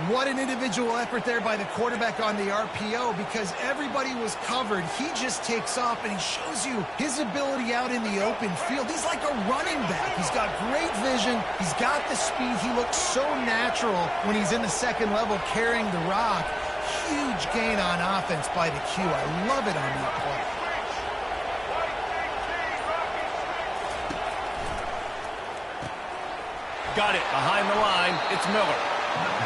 What an individual effort there by the quarterback on the RPO, because everybody was covered. He just takes off, and he shows you his ability out in the open field. He's like a running back. He's got great vision. He's got the speed. He looks so natural when he's in the second level carrying the rock. Huge gain on offense by the Q. I love it on that play. Got it behind the line. It's Miller.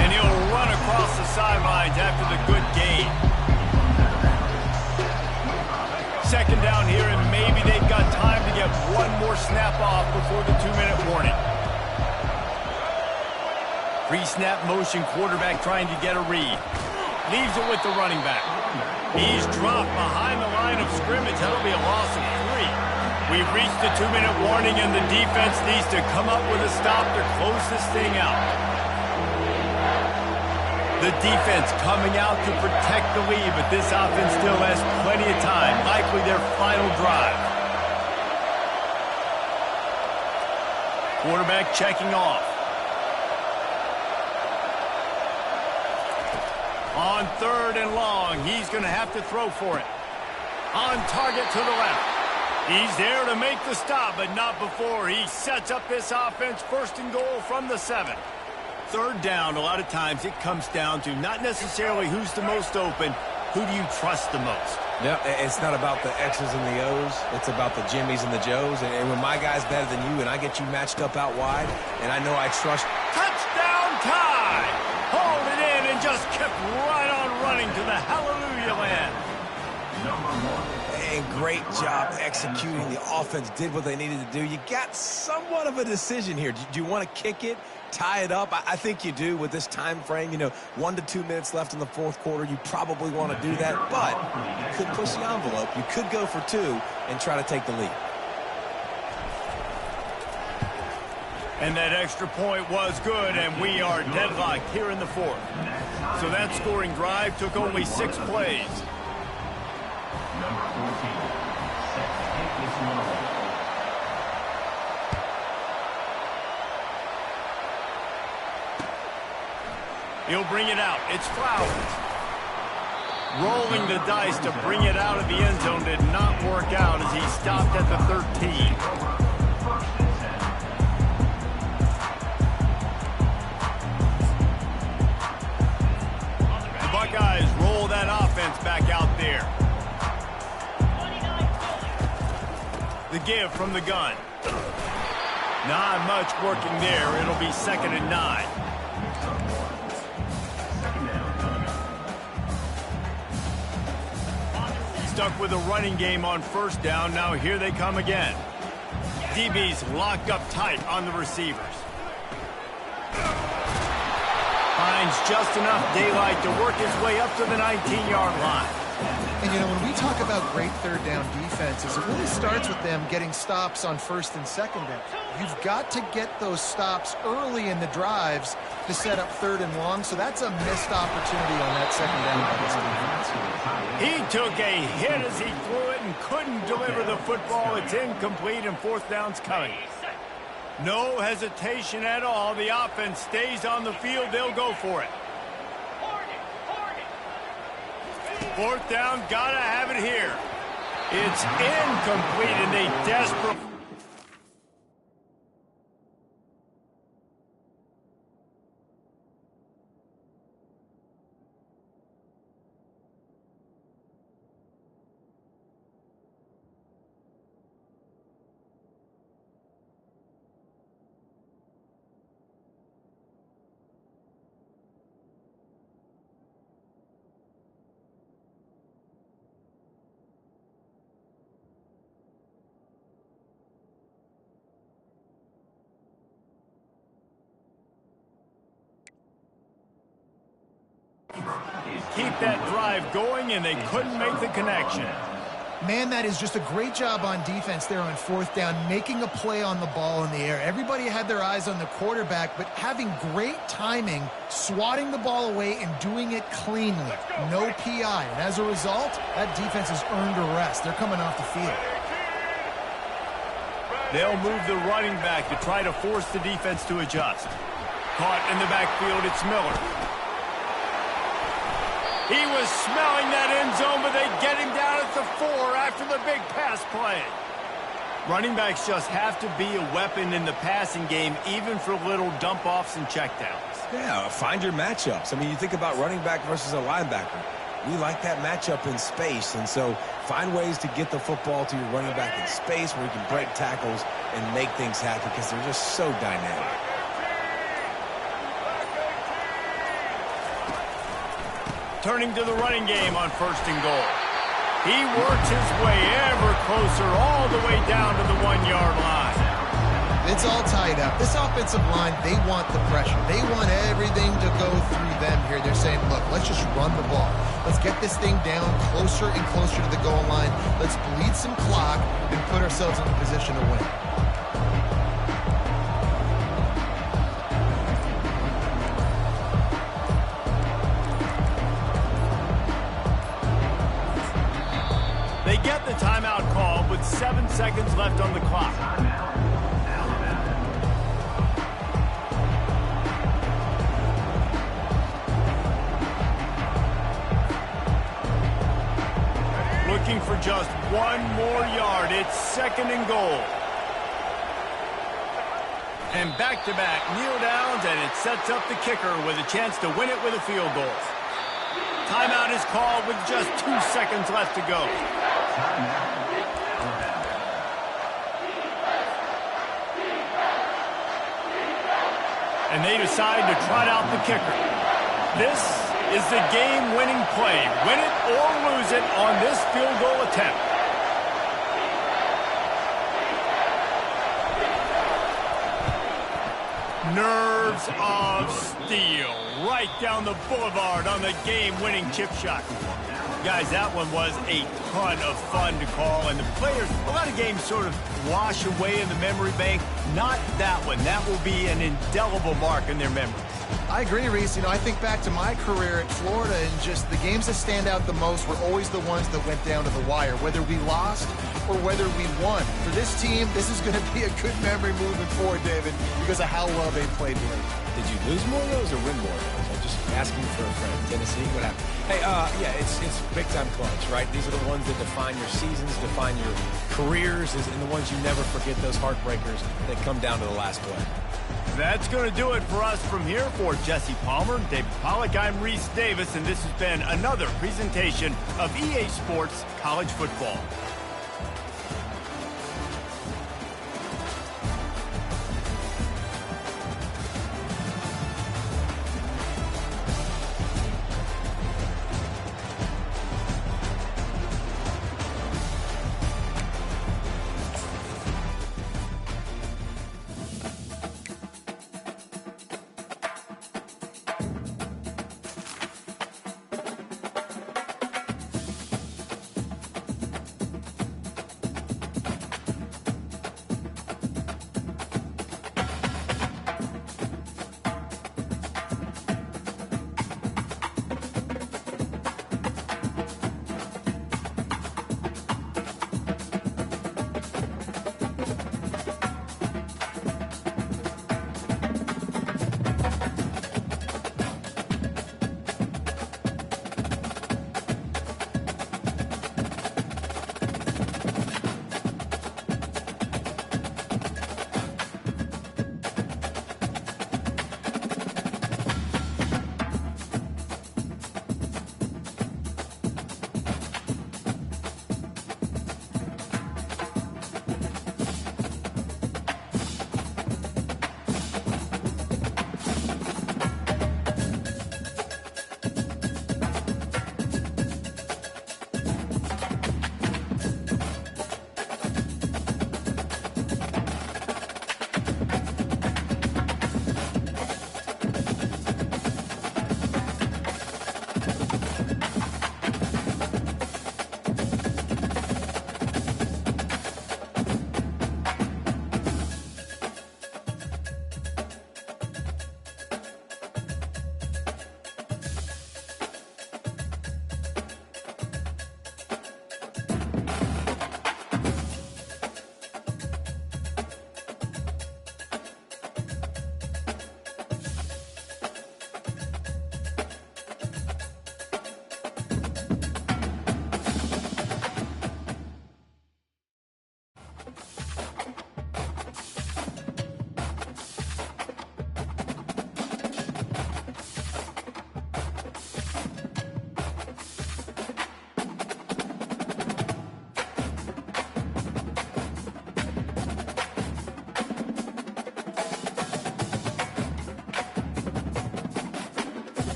And he'll run across the sidelines after the good gain. Second down here, and maybe they've got time to get one more snap off before the 2-minute warning. Pre-snap motion, quarterback trying to get a read. Leaves it with the running back. He's dropped behind the line of scrimmage. That'll be a loss of 3. We've reached the 2-minute warning, and the defense needs to come up with a stop to close this thing out. The defense coming out to protect the lead, but this offense still has plenty of time, likely their final drive. Quarterback checking off. On 3rd and long, he's going to have to throw for it. On target to the left. He's there to make the stop, but not before he sets up this offense. 1st and goal from the 7. 3rd down, a lot of times it comes down to not necessarily who's the most open, who do you trust the most? Yeah, it's not about the X's and the O's. It's about the Jimmys and the Joes. And when my guy's better than you and I get you matched up out wide, and I know I trust... Touchdown tie! Hold it in and just kept right on running to the hallelujah land. And great job executing. The offense did what they needed to do. You got somewhat of a decision here. Do you want to kick it, tie it up? I think you do with this time frame. 1 to 2 minutes left in the 4th quarter. You probably want to do that, but you could push the envelope. You could go for 2 and try to take the lead. And that extra point was good, and we are deadlocked here in the 4th. So that scoring drive took only 6 plays. He'll bring it out. It's Flowers. Rolling the dice to bring it out of the end zone did not work out as he stopped at the 13. give from the gun. Not much working there. It'll be 2nd and 9. Stuck with a running game on 1st down. Now here they come again. DB's locked up tight on the receivers. Finds just enough daylight to work his way up to the 19-yard line. And, you know, when we talk about great 3rd down defenses, it really starts with them getting stops on 1st and 2nd down. You've got to get those stops early in the drives to set up 3rd and long, so that's a missed opportunity on that 2nd down by this defense. He took a hit as he threw it and couldn't deliver the football. It's incomplete, and 4th down's coming. No hesitation at all. The offense stays on the field. They'll go for it. 4th down, gotta have it here. It's incomplete, and they desperately... keep that drive going, and they couldn't make the connection. Man, that is just a great job on defense there on 4th down, making a play on the ball in the air. Everybody had their eyes on the quarterback, but having great timing, swatting the ball away, and doing it cleanly. No PI. And as a result, that defense has earned a rest. They're coming off the field. They'll move the running back to try to force the defense to adjust. Caught in the backfield, it's Miller. He was smelling that end zone, but they get him down at the 4 after the big pass play. Running backs just have to be a weapon in the passing game, even for little dump-offs and checkdowns. Yeah, find your matchups. I mean, you think about running back versus a linebacker. We like that matchup in space, and so find ways to get the football to your running back in space where you can break tackles and make things happen because they're just so dynamic. Turning to the running game on 1st and goal. He works his way ever closer all the way down to the 1-yard line. It's all tied up. This offensive line, they want the pressure. They want everything to go through them here. They're saying, look, let's just run the ball. Let's get this thing down closer and closer to the goal line. Let's bleed some clock and put ourselves in a position to win. They get the timeout called with 7 seconds left on the clock. Looking for just 1 more yard. It's 2nd and goal. And back-to-back kneel downs, and it sets up the kicker with a chance to win it with a field goal. Timeout is called with just 2 seconds left to go. And they decide to trot out the kicker. This is the game-winning play. Win it or lose it on this field goal attempt. Nerves of steel right down the boulevard on the game-winning chip shot. Guys, that one was a ton of fun to call, and the players, a lot of games sort of wash away in the memory bank. Not that one. That will be an indelible mark in their memories. I agree, Reese. You know, I think back to my career at Florida, and just the games that stand out the most were always the ones that went down to the wire, whether we lost or whether we won. For this team, this is going to be a good memory moving forward, David, because of how well they played today. Did you lose more of those or win more of those? I'm just asking for a friend. Tennessee, what happened? Hey, yeah, it's big-time clutch, right? These are the ones that define your seasons, define your careers, and the ones you never forget, those heartbreakers that come down to the last play. That's going to do it for us from here. For Jesse Palmer, David Pollack, I'm Reese Davis, and this has been another presentation of EA Sports College Football.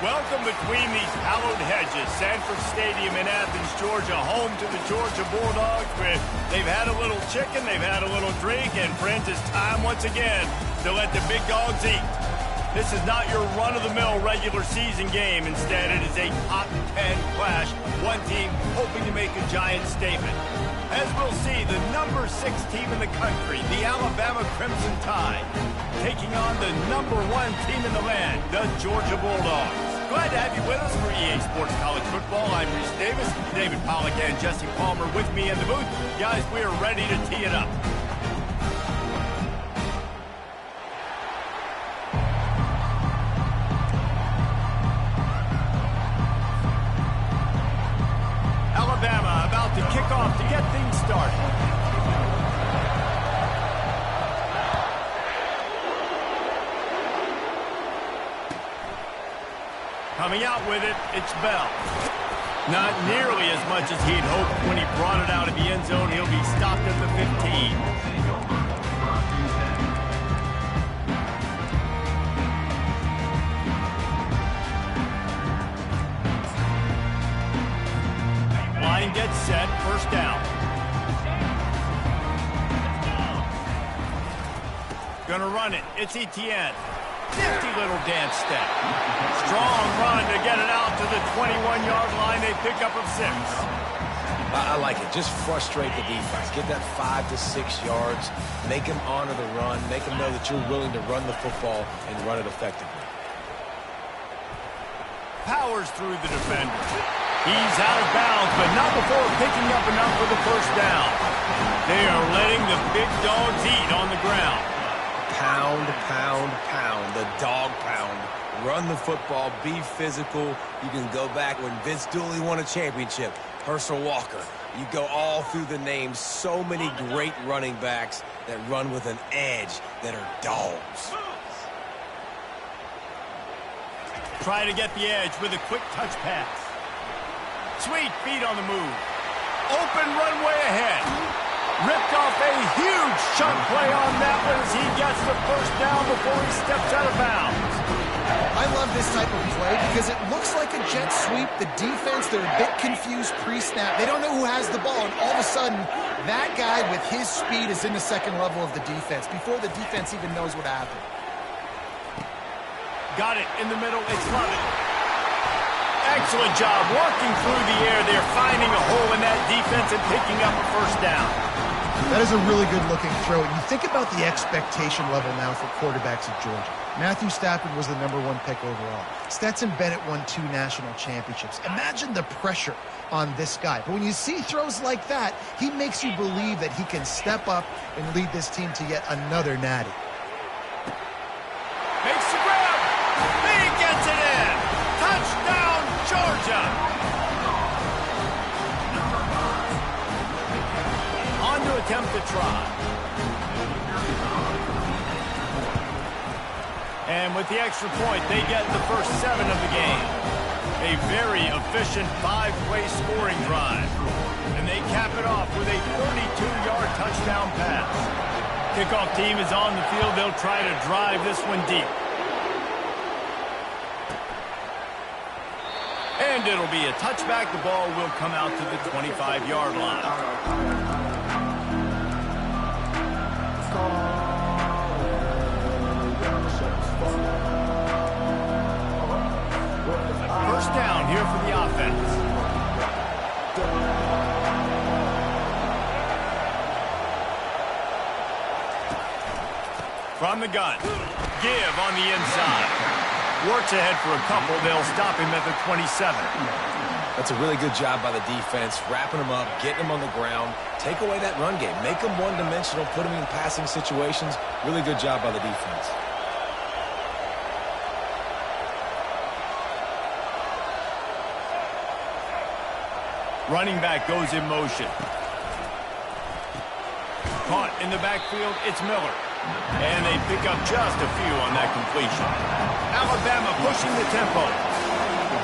Welcome between these hallowed hedges. Sanford Stadium in Athens, Georgia, home to the Georgia Bulldogs. They've had a little chicken, they've had a little drink, and friends, it's time once again to let the big dogs eat. This is not your run-of-the-mill regular season game. Instead, it is a top 10 clash. One team hoping to make a giant statement. As we'll see, the number 6 team in the country, the Alabama Crimson Tide, taking on the number 1 team in the land, the Georgia Bulldogs. Glad to have you with us for EA Sports College Football. I'm Reese Davis, David Pollack and Jesse Palmer with me in the booth. Guys, we are ready to tee it up. Alabama about to kick off to get things started. Coming out with it, it's Bell. Not nearly as much as he'd hoped when he brought it out of the end zone. He'll be stopped at the 15. Line gets set, first down. Gonna run it, it's Etienne. Nifty little dance step. Strong run to get it out to the 21-yard line. They pick up of 6. I like it. Just frustrate the defense. Get that 5 to 6 yards. Make them honor the run. Make them know that you're willing to run the football and run it effectively. Powers through the defender. He's out of bounds, but not before picking up enough for the first down. They are letting the big dogs eat on the ground. Pound, pound, pound. The dog pound. Run the football. Be physical. You can go back when Vince Dooley won a championship. Herschel Walker. You go all through the names. So many great running backs that run with an edge that are dogs. Try to get the edge with a quick touch pass. Sweet feet on the move. Open runway ahead. Ripped off a huge chunk play on that one as he gets the first down before he steps out of bounds. I love this type of play because it looks like a jet sweep. The defense, they're a bit confused pre-snap. They don't know who has the ball, and all of a sudden, that guy with his speed is in the second level of the defense before the defense even knows what happened. Got it in the middle. It's Lovett. Excellent job working through the air. They're finding a hole in that defense and picking up a first down. That is a really good-looking throw. And you think about the expectation level now for quarterbacks at Georgia. Matthew Stafford was the #1 pick overall. Stetson Bennett won 2 national championships. Imagine the pressure on this guy. But when you see throws like that, he makes you believe that he can step up and lead this team to yet another natty. Makes the grab. He gets it in. Touchdown, Georgia. On to attempt the try. And with the extra point, they get the first 7 of the game. A very efficient 5-play scoring drive. And they cap it off with a 32-yard touchdown pass. Kickoff team is on the field. They'll try to drive this one deep. And it'll be a touchback. The ball will come out to the 25-yard line. First down here for the offense. From the gun. Give on the inside. Works ahead for a couple. They'll stop him at the 27. That's a really good job by the defense, wrapping them up, getting them on the ground. Take away that run game. Make them one-dimensional, put them in passing situations. Really good job by the defense. Running back goes in motion. Caught in the backfield, it's Miller. And they pick up just a few on that completion. Alabama pushing the tempo.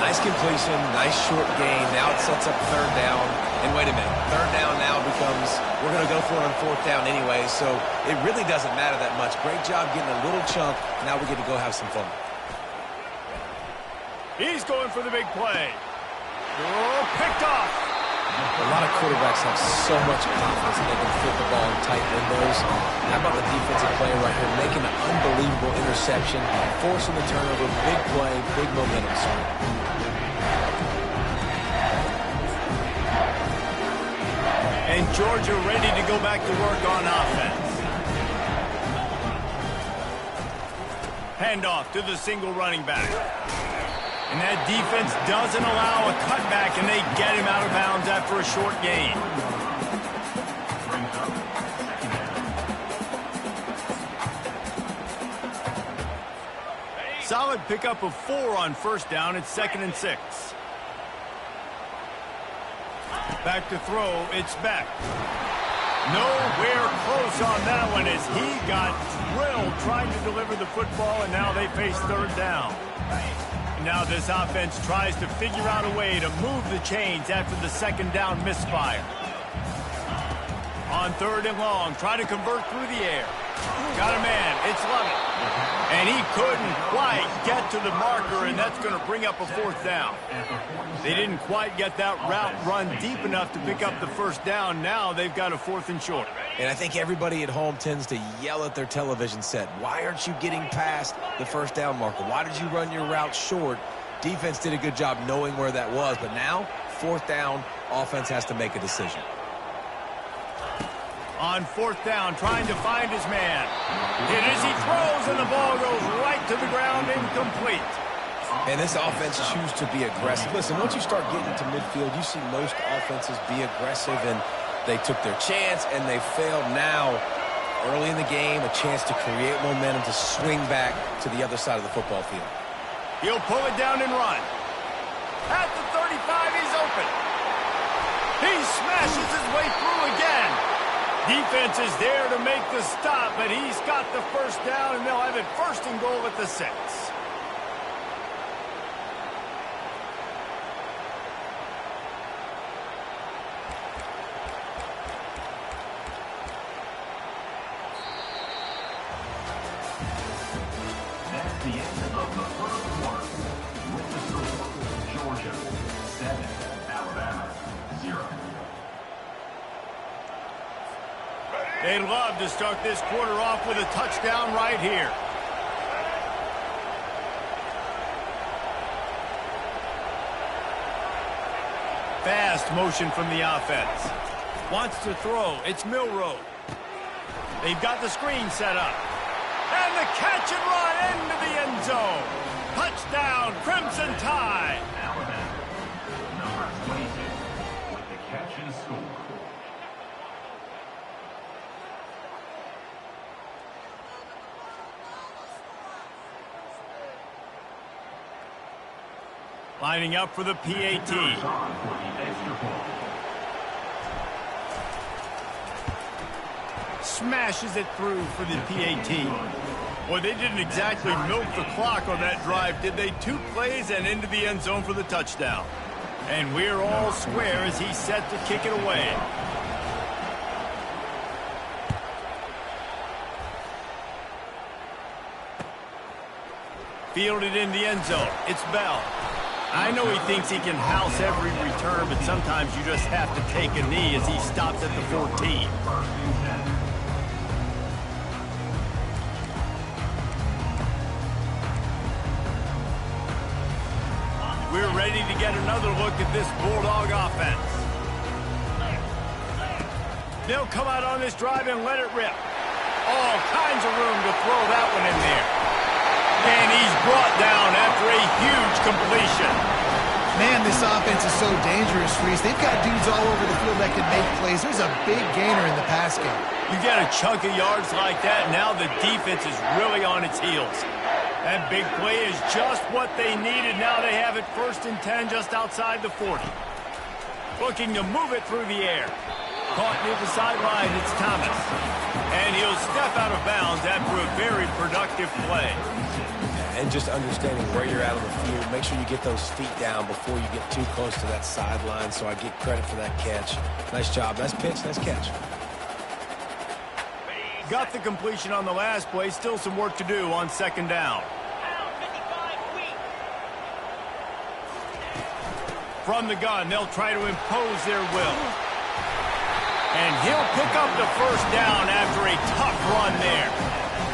Nice completion, nice short gain. Now it sets up 3rd down. And wait a minute, 3rd down now becomes, we're going to go for it on 4th down anyway, so it really doesn't matter that much. Great job getting a little chunk. Now we get to go have some fun. He's going for the big play. Oh, picked off. A lot of quarterbacks have so much confidence that they can fit the ball in tight windows. How about the defensive player right here making an unbelievable interception, forcing the turnover, big play, big momentum swing. And Georgia ready to go back to work on offense. Handoff to the single running back. And that defense doesn't allow a cutback, and they get him out of bounds after a short gain. Solid pickup of 4 on 1st down. It's 2nd and 6. Back to throw. It's Beck. Nowhere close on that one as he got drilled trying to deliver the football, and now they face 3rd down. Now this offense tries to figure out a way to move the chains after the 2nd down misfire. On 3rd and long, try to convert through the air. Got a man, it's Lovett. And he couldn't quite get to the marker, and that's going to bring up a 4th down. They didn't quite get that route run deep enough to pick up the 1st down. Now they've got a 4th and short. And I think everybody at home tends to yell at their television set. Why aren't you getting past the first down marker? Why did you run your route short? Defense did a good job knowing where that was, but now, fourth down, offense has to make a decision. On fourth down, trying to find his man. Hit as he throws, and the ball goes right to the ground, incomplete. And this offense chooses to be aggressive. Listen, once you start getting to midfield, you see most offenses be aggressive, and they took their chance, and they failed. Now, early in the game, a chance to create momentum to swing back to the other side of the football field. He'll pull it down and run. At the 35, he's open. He smashes his way through again. Defense is there to make the stop, but he's got the first down, and they'll have it first and goal at the 6. That's the end of the first quarter. With the score, Georgia 7, Alabama 0. They'd love to start this quarter off with a touchdown right here. Fast motion from the offense. Wants to throw. It's Milroe. They've got the screen set up. And the catch and run into the end zone. Touchdown, Crimson Tide. Alabama, number 22, with the catch and score. Lining up for the PAT. On for the extra point. Smashes it through for the PAT. Boy, they didn't exactly milk the clock on that drive, did they? 2 plays and into the end zone for the touchdown. And we're all square as he's set to kick it away. Fielded in the end zone. It's Bell. I know he thinks he can house every return, but sometimes you just have to take a knee as he stops at the 14. We're ready to get another look at this Bulldog offense. They'll come out on this drive and let it rip. All kinds of room to throw that one in there. And he's brought down after a huge completion. Man, this offense is so dangerous, Reese. They've got dudes all over the field that can make plays. There's a big gainer in the pass game. You get a chunk of yards like that, now the defense is really on its heels. That big play is just what they needed. Now they have it 1st and 10 just outside the 40. Looking to move it through the air. Caught near the sideline, it's Thomas. And he'll step out of bounds after a very productive play. And just understanding where you're at on the field, make sure you get those feet down before you get too close to that sideline, so I get credit for that catch. Nice job. Nice pitch, nice catch. Got the completion on the last play. Still some work to do on 2nd down. From the gun, they'll try to impose their will. And he'll pick up the 1st down after a tough run there.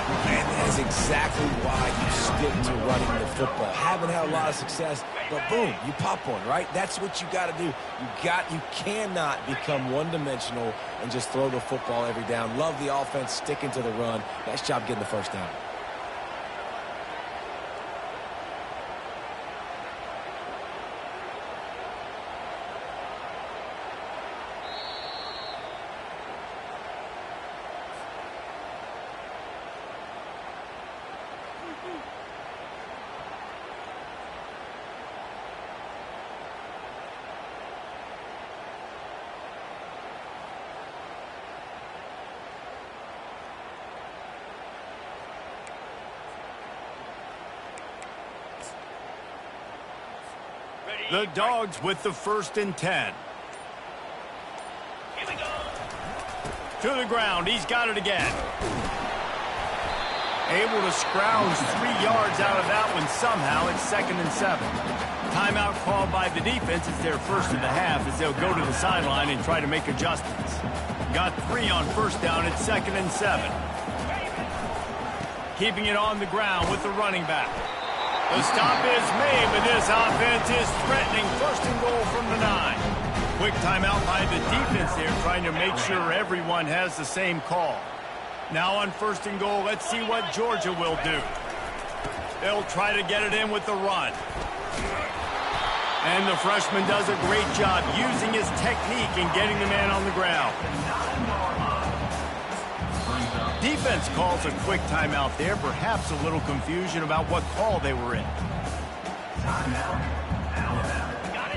And that is exactly why you stick to running the football. Haven't had a lot of success, but boom, you pop one, right? That's what you got to do. You cannot become one-dimensional and just throw the football every down. Love the offense, sticking to the run. Nice job getting the 1st down. The Dogs with the 1st and 10. Here we go. To the ground. He's got it again. Able to scrounge 3 yards out of that one somehow. It's 2nd and 7. Timeout called by the defense. It's their first of the half as they'll go to the sideline and try to make adjustments. got 3 on first down at 2nd and 7. Keeping it on the ground with the running back. The stop is made, but this offense is threatening 1st and goal from the 9. Quick timeout by the defense there, trying to make sure everyone has the same call. Now on 1st and goal, let's see what Georgia will do. They'll try to get it in with the run. And the freshman does a great job using his technique and getting the man on the ground. Defense calls a quick timeout there. Perhaps a little confusion about what call they were in.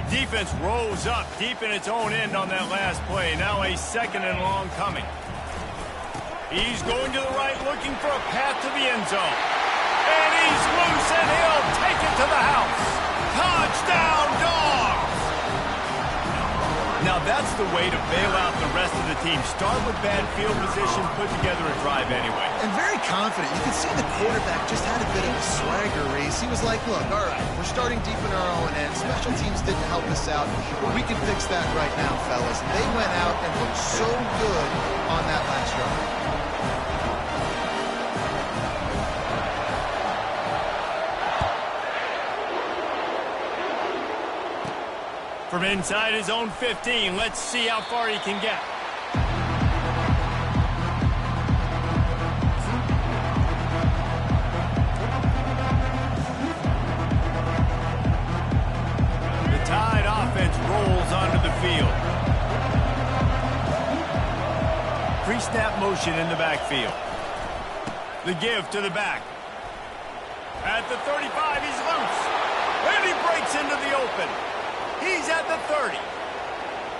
Defense rose up deep in its own end on that last play. Now a 2nd and long coming. He's going to the right, looking for a path to the end zone. And he's loose, and he'll take it to the house. Touchdown, Dogs! Now that's the way to bail out the rest of the team. Start with bad field position, put together a drive anyway. And very confident. You can see the quarterback just had a bit of a swagger race. He was like, look, all right, we're starting deep in our own end. Special teams didn't help us out, but we can fix that right now, fellas. And they went out and looked so good on that last drive. From inside his own 15, let's see how far he can get. The Tide offense rolls onto the field. Pre-snap motion in the backfield. The give to the back. At the 35, he's loose. And he breaks into the open. He's at the 30.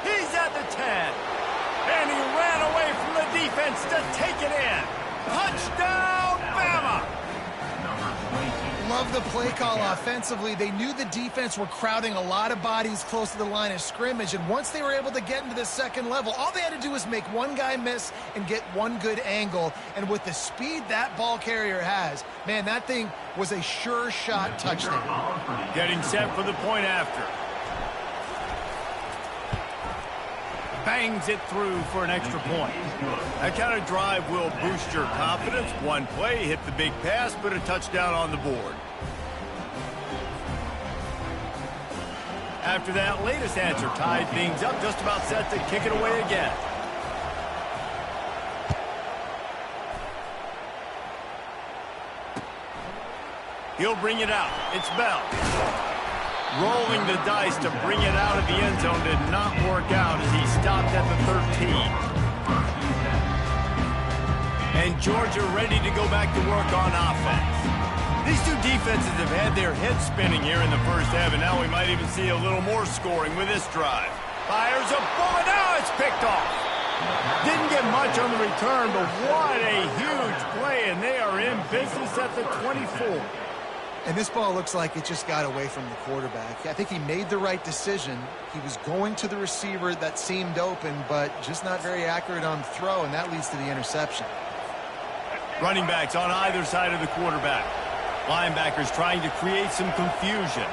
He's at the 10. And he ran away from the defense to take it in. Touchdown, Bama! Love the play call offensively. They knew the defense were crowding a lot of bodies close to the line of scrimmage, and once they were able to get into the second level, all they had to do was make one guy miss and get one good angle. And with the speed that ball carrier has, man, that thing was a sure shot touchdown. Getting set for the point after. Bangs it through for an extra point. That kind of drive will boost your confidence. One play, hit the big pass, put a touchdown on the board. After that latest answer, tied things up, just about set to kick it away again. He'll bring it out. It's Bell. Rolling the dice to bring it out of the end zone did not work out as he stopped at the 13. And Georgia ready to go back to work on offense. These two defenses have had their heads spinning here in the first half, and now we might even see a little more scoring with this drive. Fires a bullet. Now it's picked off. Didn't get much on the return, but what a huge play, and they are in business at the 24. And this ball looks like it just got away from the quarterback. I think he made the right decision. He was going to the receiver that seemed open, but just not very accurate on the throw, and that leads to the interception. Running backs on either side of the quarterback. Linebackers trying to create some confusion.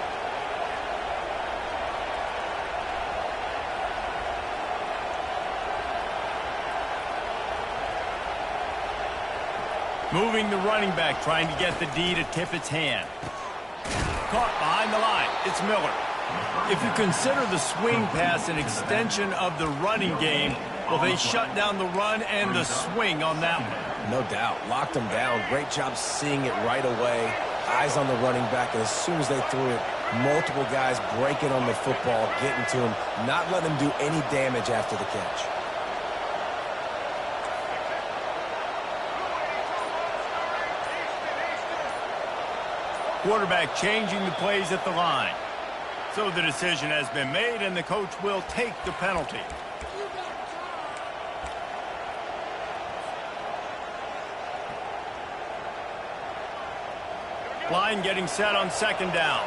Moving the running back, trying to get the D to tip its hand. Caught behind the line. It's Miller. If you consider the swing pass an extension of the running game, well, they shut down the run and the swing on that one. No doubt. Locked him down. Great job seeing it right away. Eyes on the running back, and as soon as they threw it, multiple guys breaking on the football, getting to him, not letting him do any damage after the catch. Quarterback changing the plays at the line. So the decision has been made, and the coach will take the penalty. Line getting set on second down.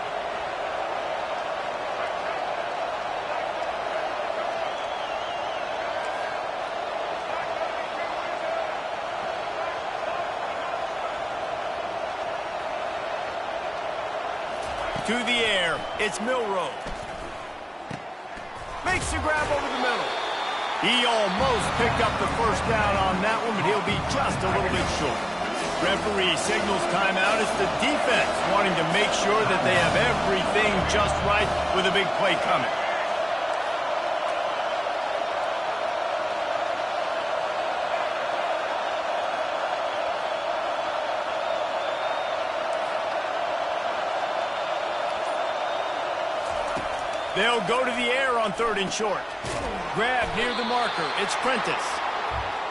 To the air, it's Milrow. Makes the grab over the middle. He almost picked up the first down on that one, but he'll be just a little bit short. Referee signals timeout. It's the defense wanting to make sure that they have everything just right with a big play coming. They'll go to the air on 3rd and short. Grab near the marker. It's Prentice.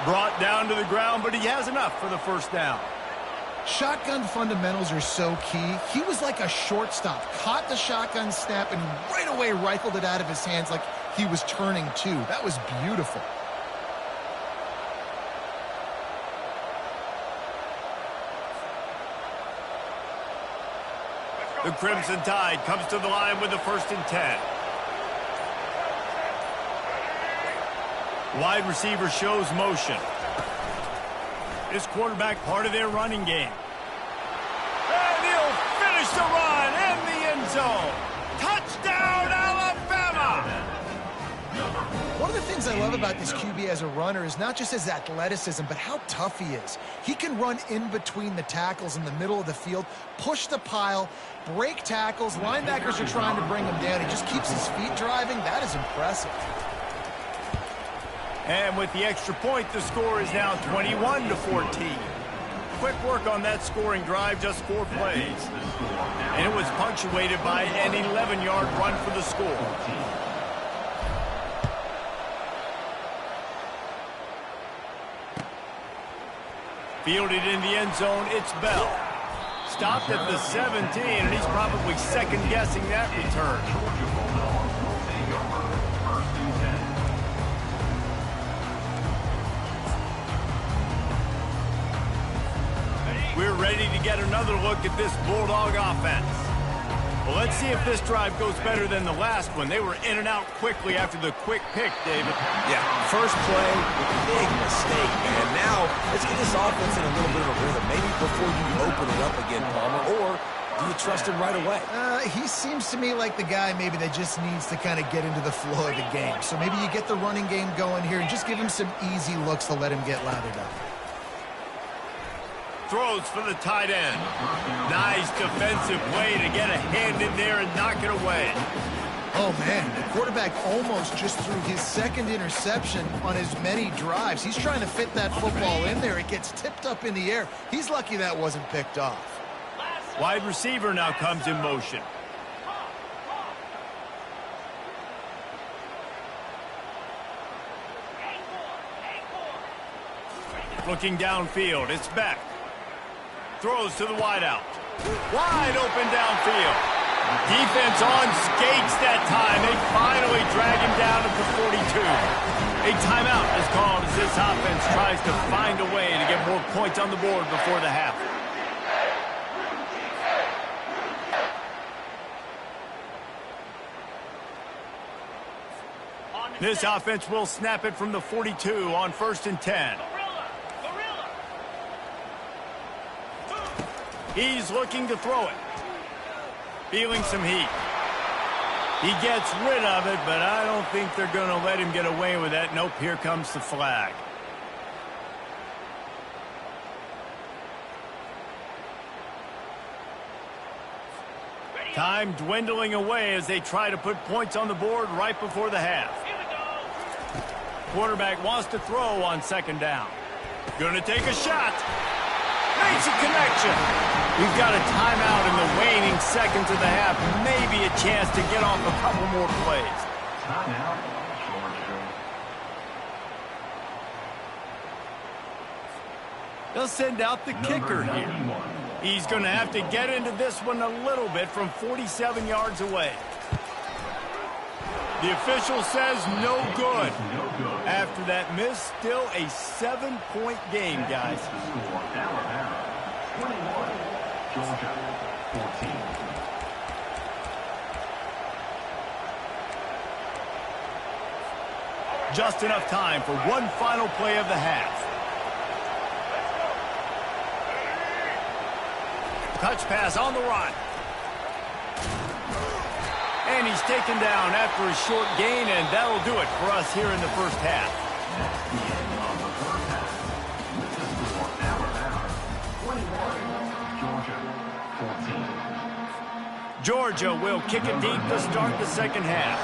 Brought down to the ground, but he has enough for the first down. Shotgun fundamentals are so key. He was like a shortstop. Caught the shotgun snap and right away rifled it out of his hands like he was turning two. That was beautiful. The Crimson Tide comes to the line with the 1st and 10. Wide receiver shows motion. This quarterback part of their running game. And he'll finish the run in the end zone. Touchdown, Alabama! One of the things I love about this QB as a runner is not just his athleticism, but how tough he is. He can run in between the tackles in the middle of the field, push the pile, break tackles. Linebackers are trying to bring him down. He just keeps his feet driving. That is impressive. And with the extra point, the score is now 21-14. Quick work on that scoring drive, just 4 plays. And it was punctuated by an 11-yard run for the score. Fielded in the end zone, it's Bell. Stopped at the 17, and he's probably second-guessing that return. We're ready to get another look at this Bulldog offense. Well, let's see if this drive goes better than the last one. They were in and out quickly after the quick pick, David. Yeah, first play, big mistake, man. Now, let's get this offense in a little bit of a rhythm. Maybe before you open it up again, Palmer, or do you trust him right away? He seems to me like the guy maybe that just needs to kind of get into the flow of the game. So maybe you get the running game going here and just give him some easy looks to let him get lathered up. Throws for the tight end. Nice defensive play to get a hand in there and knock it away. Oh, man, the quarterback almost just threw his second interception on as many drives. He's trying to fit that football in there. It gets tipped up in the air. He's lucky that wasn't picked off. Wide receiver now comes in motion. Looking downfield, it's Beck. Throws to the wideout. Wide open downfield. Defense on skates that time. They finally drag him down at the 42. A timeout is called as this offense tries to find a way to get more points on the board before the half. This offense will snap it from the 42 on 1st and 10. He's looking to throw it. Feeling some heat. He gets rid of it, but I don't think they're going to let him get away with that. Nope, here comes the flag. Time dwindling away as they try to put points on the board right before the half. Quarterback wants to throw on 2nd down. Going to take a shot. Makes a connection. We've got a timeout in the waning seconds of the half. Maybe a chance to get off a couple more plays. Timeout, Georgia. They'll send out the kicker here. He's going to have to get into this one a little bit from 47 yards away. The official says no good. After that miss, still a 7-point game, guys. Alabama 21, Georgia 14. Just enough time for one final play of the half. Touch pass on the run. And And he's taken down after a short gain, and that'll do it for us here in the first half. That's the end of the first half. With the score, Alabama 21, Georgia 14. Georgia will kick it deep to start the second half.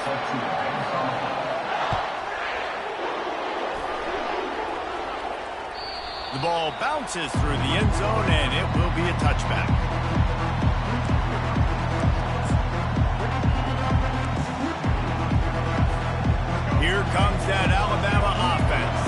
The ball bounces through the end zone, and it will be a touchback. Here comes that Alabama offense.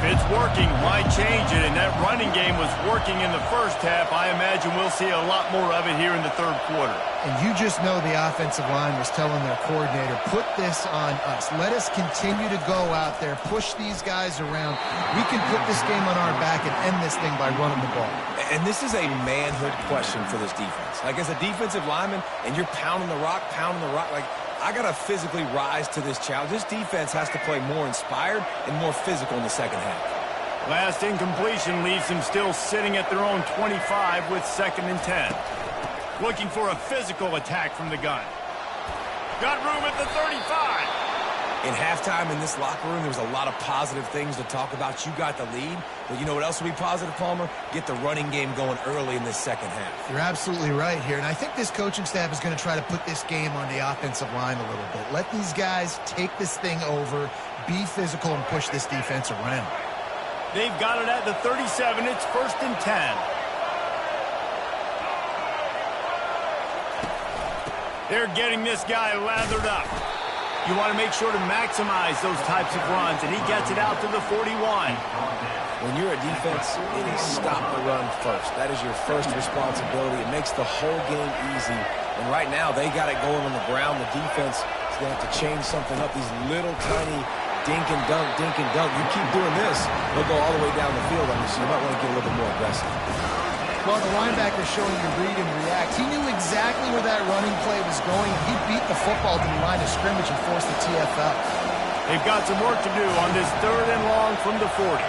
If it's working, why change it? And that running game was working in the first half. I imagine we'll see a lot more of it here in the third quarter. And you just know the offensive line was telling their coordinator, put this on us. Let us continue to go out there, push these guys around. We can put this game on our back and end this thing by running the ball. And this is a manhood question for this defense. Like, as a defensive lineman, and you're pounding the rock, like, I got to physically rise to this challenge. This defense has to play more inspired and more physical in the second half. Last incompletion leaves them still sitting at their own 25 with 2nd and 10. Looking for a physical attack from the gun. Got room at the 35. In halftime in this locker room, there was a lot of positive things to talk about. You got the lead. But you know what else will be positive, Palmer? Get the running game going early in this second half. You're absolutely right here. And I think this coaching staff is going to try to put this game on the offensive line a little bit. Let these guys take this thing over, be physical, and push this defense around. They've got it at the 37. It's 1st and 10. They're getting this guy lathered up. You want to make sure to maximize those types of runs, and he gets it out to the 41. When you're a defense, it is stop the run first. That is your first responsibility. It makes the whole game easy. And right now, they got it going on the ground. The defense is going to have to change something up. These little tiny dink and dunk, dink and dunk. You keep doing this, they'll go all the way down the field on you, so you might want to get a little bit more aggressive. Well, the linebacker showing you read and react. He knew exactly where that running play was going. He beat the football to the line of scrimmage and forced the TFL. They've got some work to do on this 3rd and long from the 40.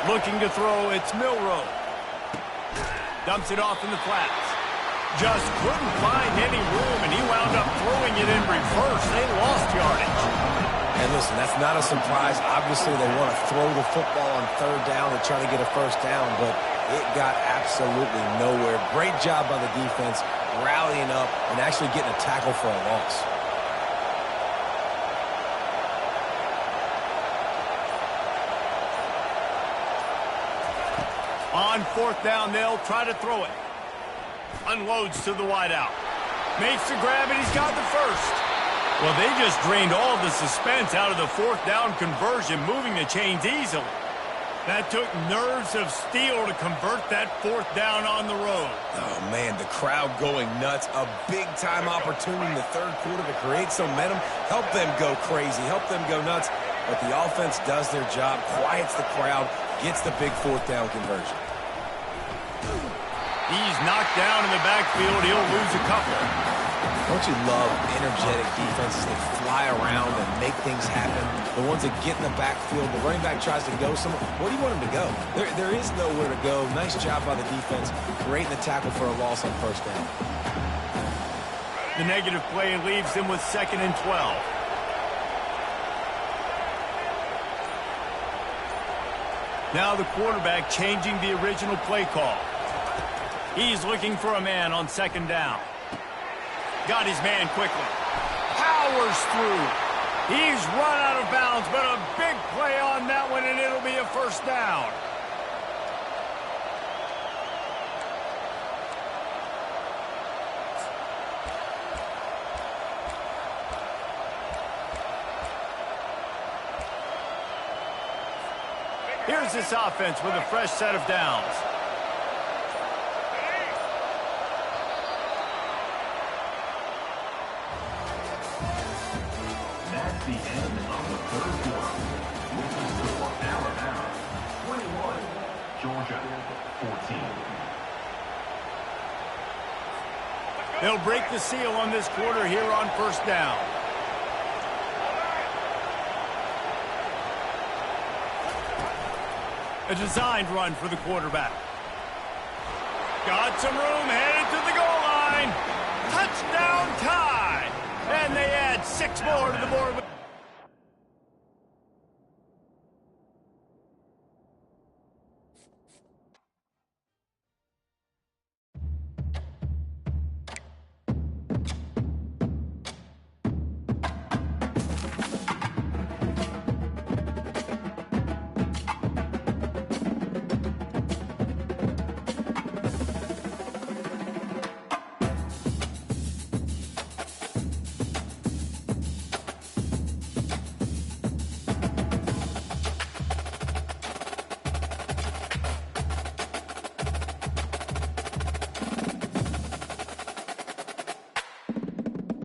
Looking to throw, it's Milroe. Dumps it off in the flats. Just couldn't find any room, and he wound up throwing it in reverse. They lost yardage. And listen, that's not a surprise. Obviously, they want to throw the football on 3rd down to try to get a 1st down, but it got absolutely nowhere. Great job by the defense, rallying up and actually getting a tackle for a loss. On 4th down, they'll try to throw it. Unloads to the wideout. Makes the grab, and he's got the 1st. Well, they just drained all of the suspense out of the 4th down conversion, moving the chains easily. That took nerves of steel to convert that 4th down on the road. Oh, man, the crowd going nuts. A big-time opportunity in the 3rd quarter to create some momentum. Help them go crazy. Help them go nuts. But the offense does their job, quiets the crowd, gets the big 4th down conversion. He's knocked down in the backfield. He'll lose a couple. Don't you love energetic defenses that fly around and make things happen? The ones that get in the backfield, the running back tries to go somewhere. Where do you want him to go? There is nowhere to go. Nice job by the defense. Great in the tackle for a loss on 1st down. The negative play leaves him with 2nd and 12. Now the quarterback changing the original play call. He's looking for a man on 2nd down. Got his man quickly. Powers through. He's run out of bounds, but a big play on that one, and it'll be a 1st down. Here's this offense with a fresh set of downs. That's the end of the 3rd quarter. With the score, Alabama 21, Georgia 14. They'll break the seal on this quarter here on 1st down. A designed run for the quarterback. Got some room, headed to the goal line. Touchdown tie. And they add 6 more to the board.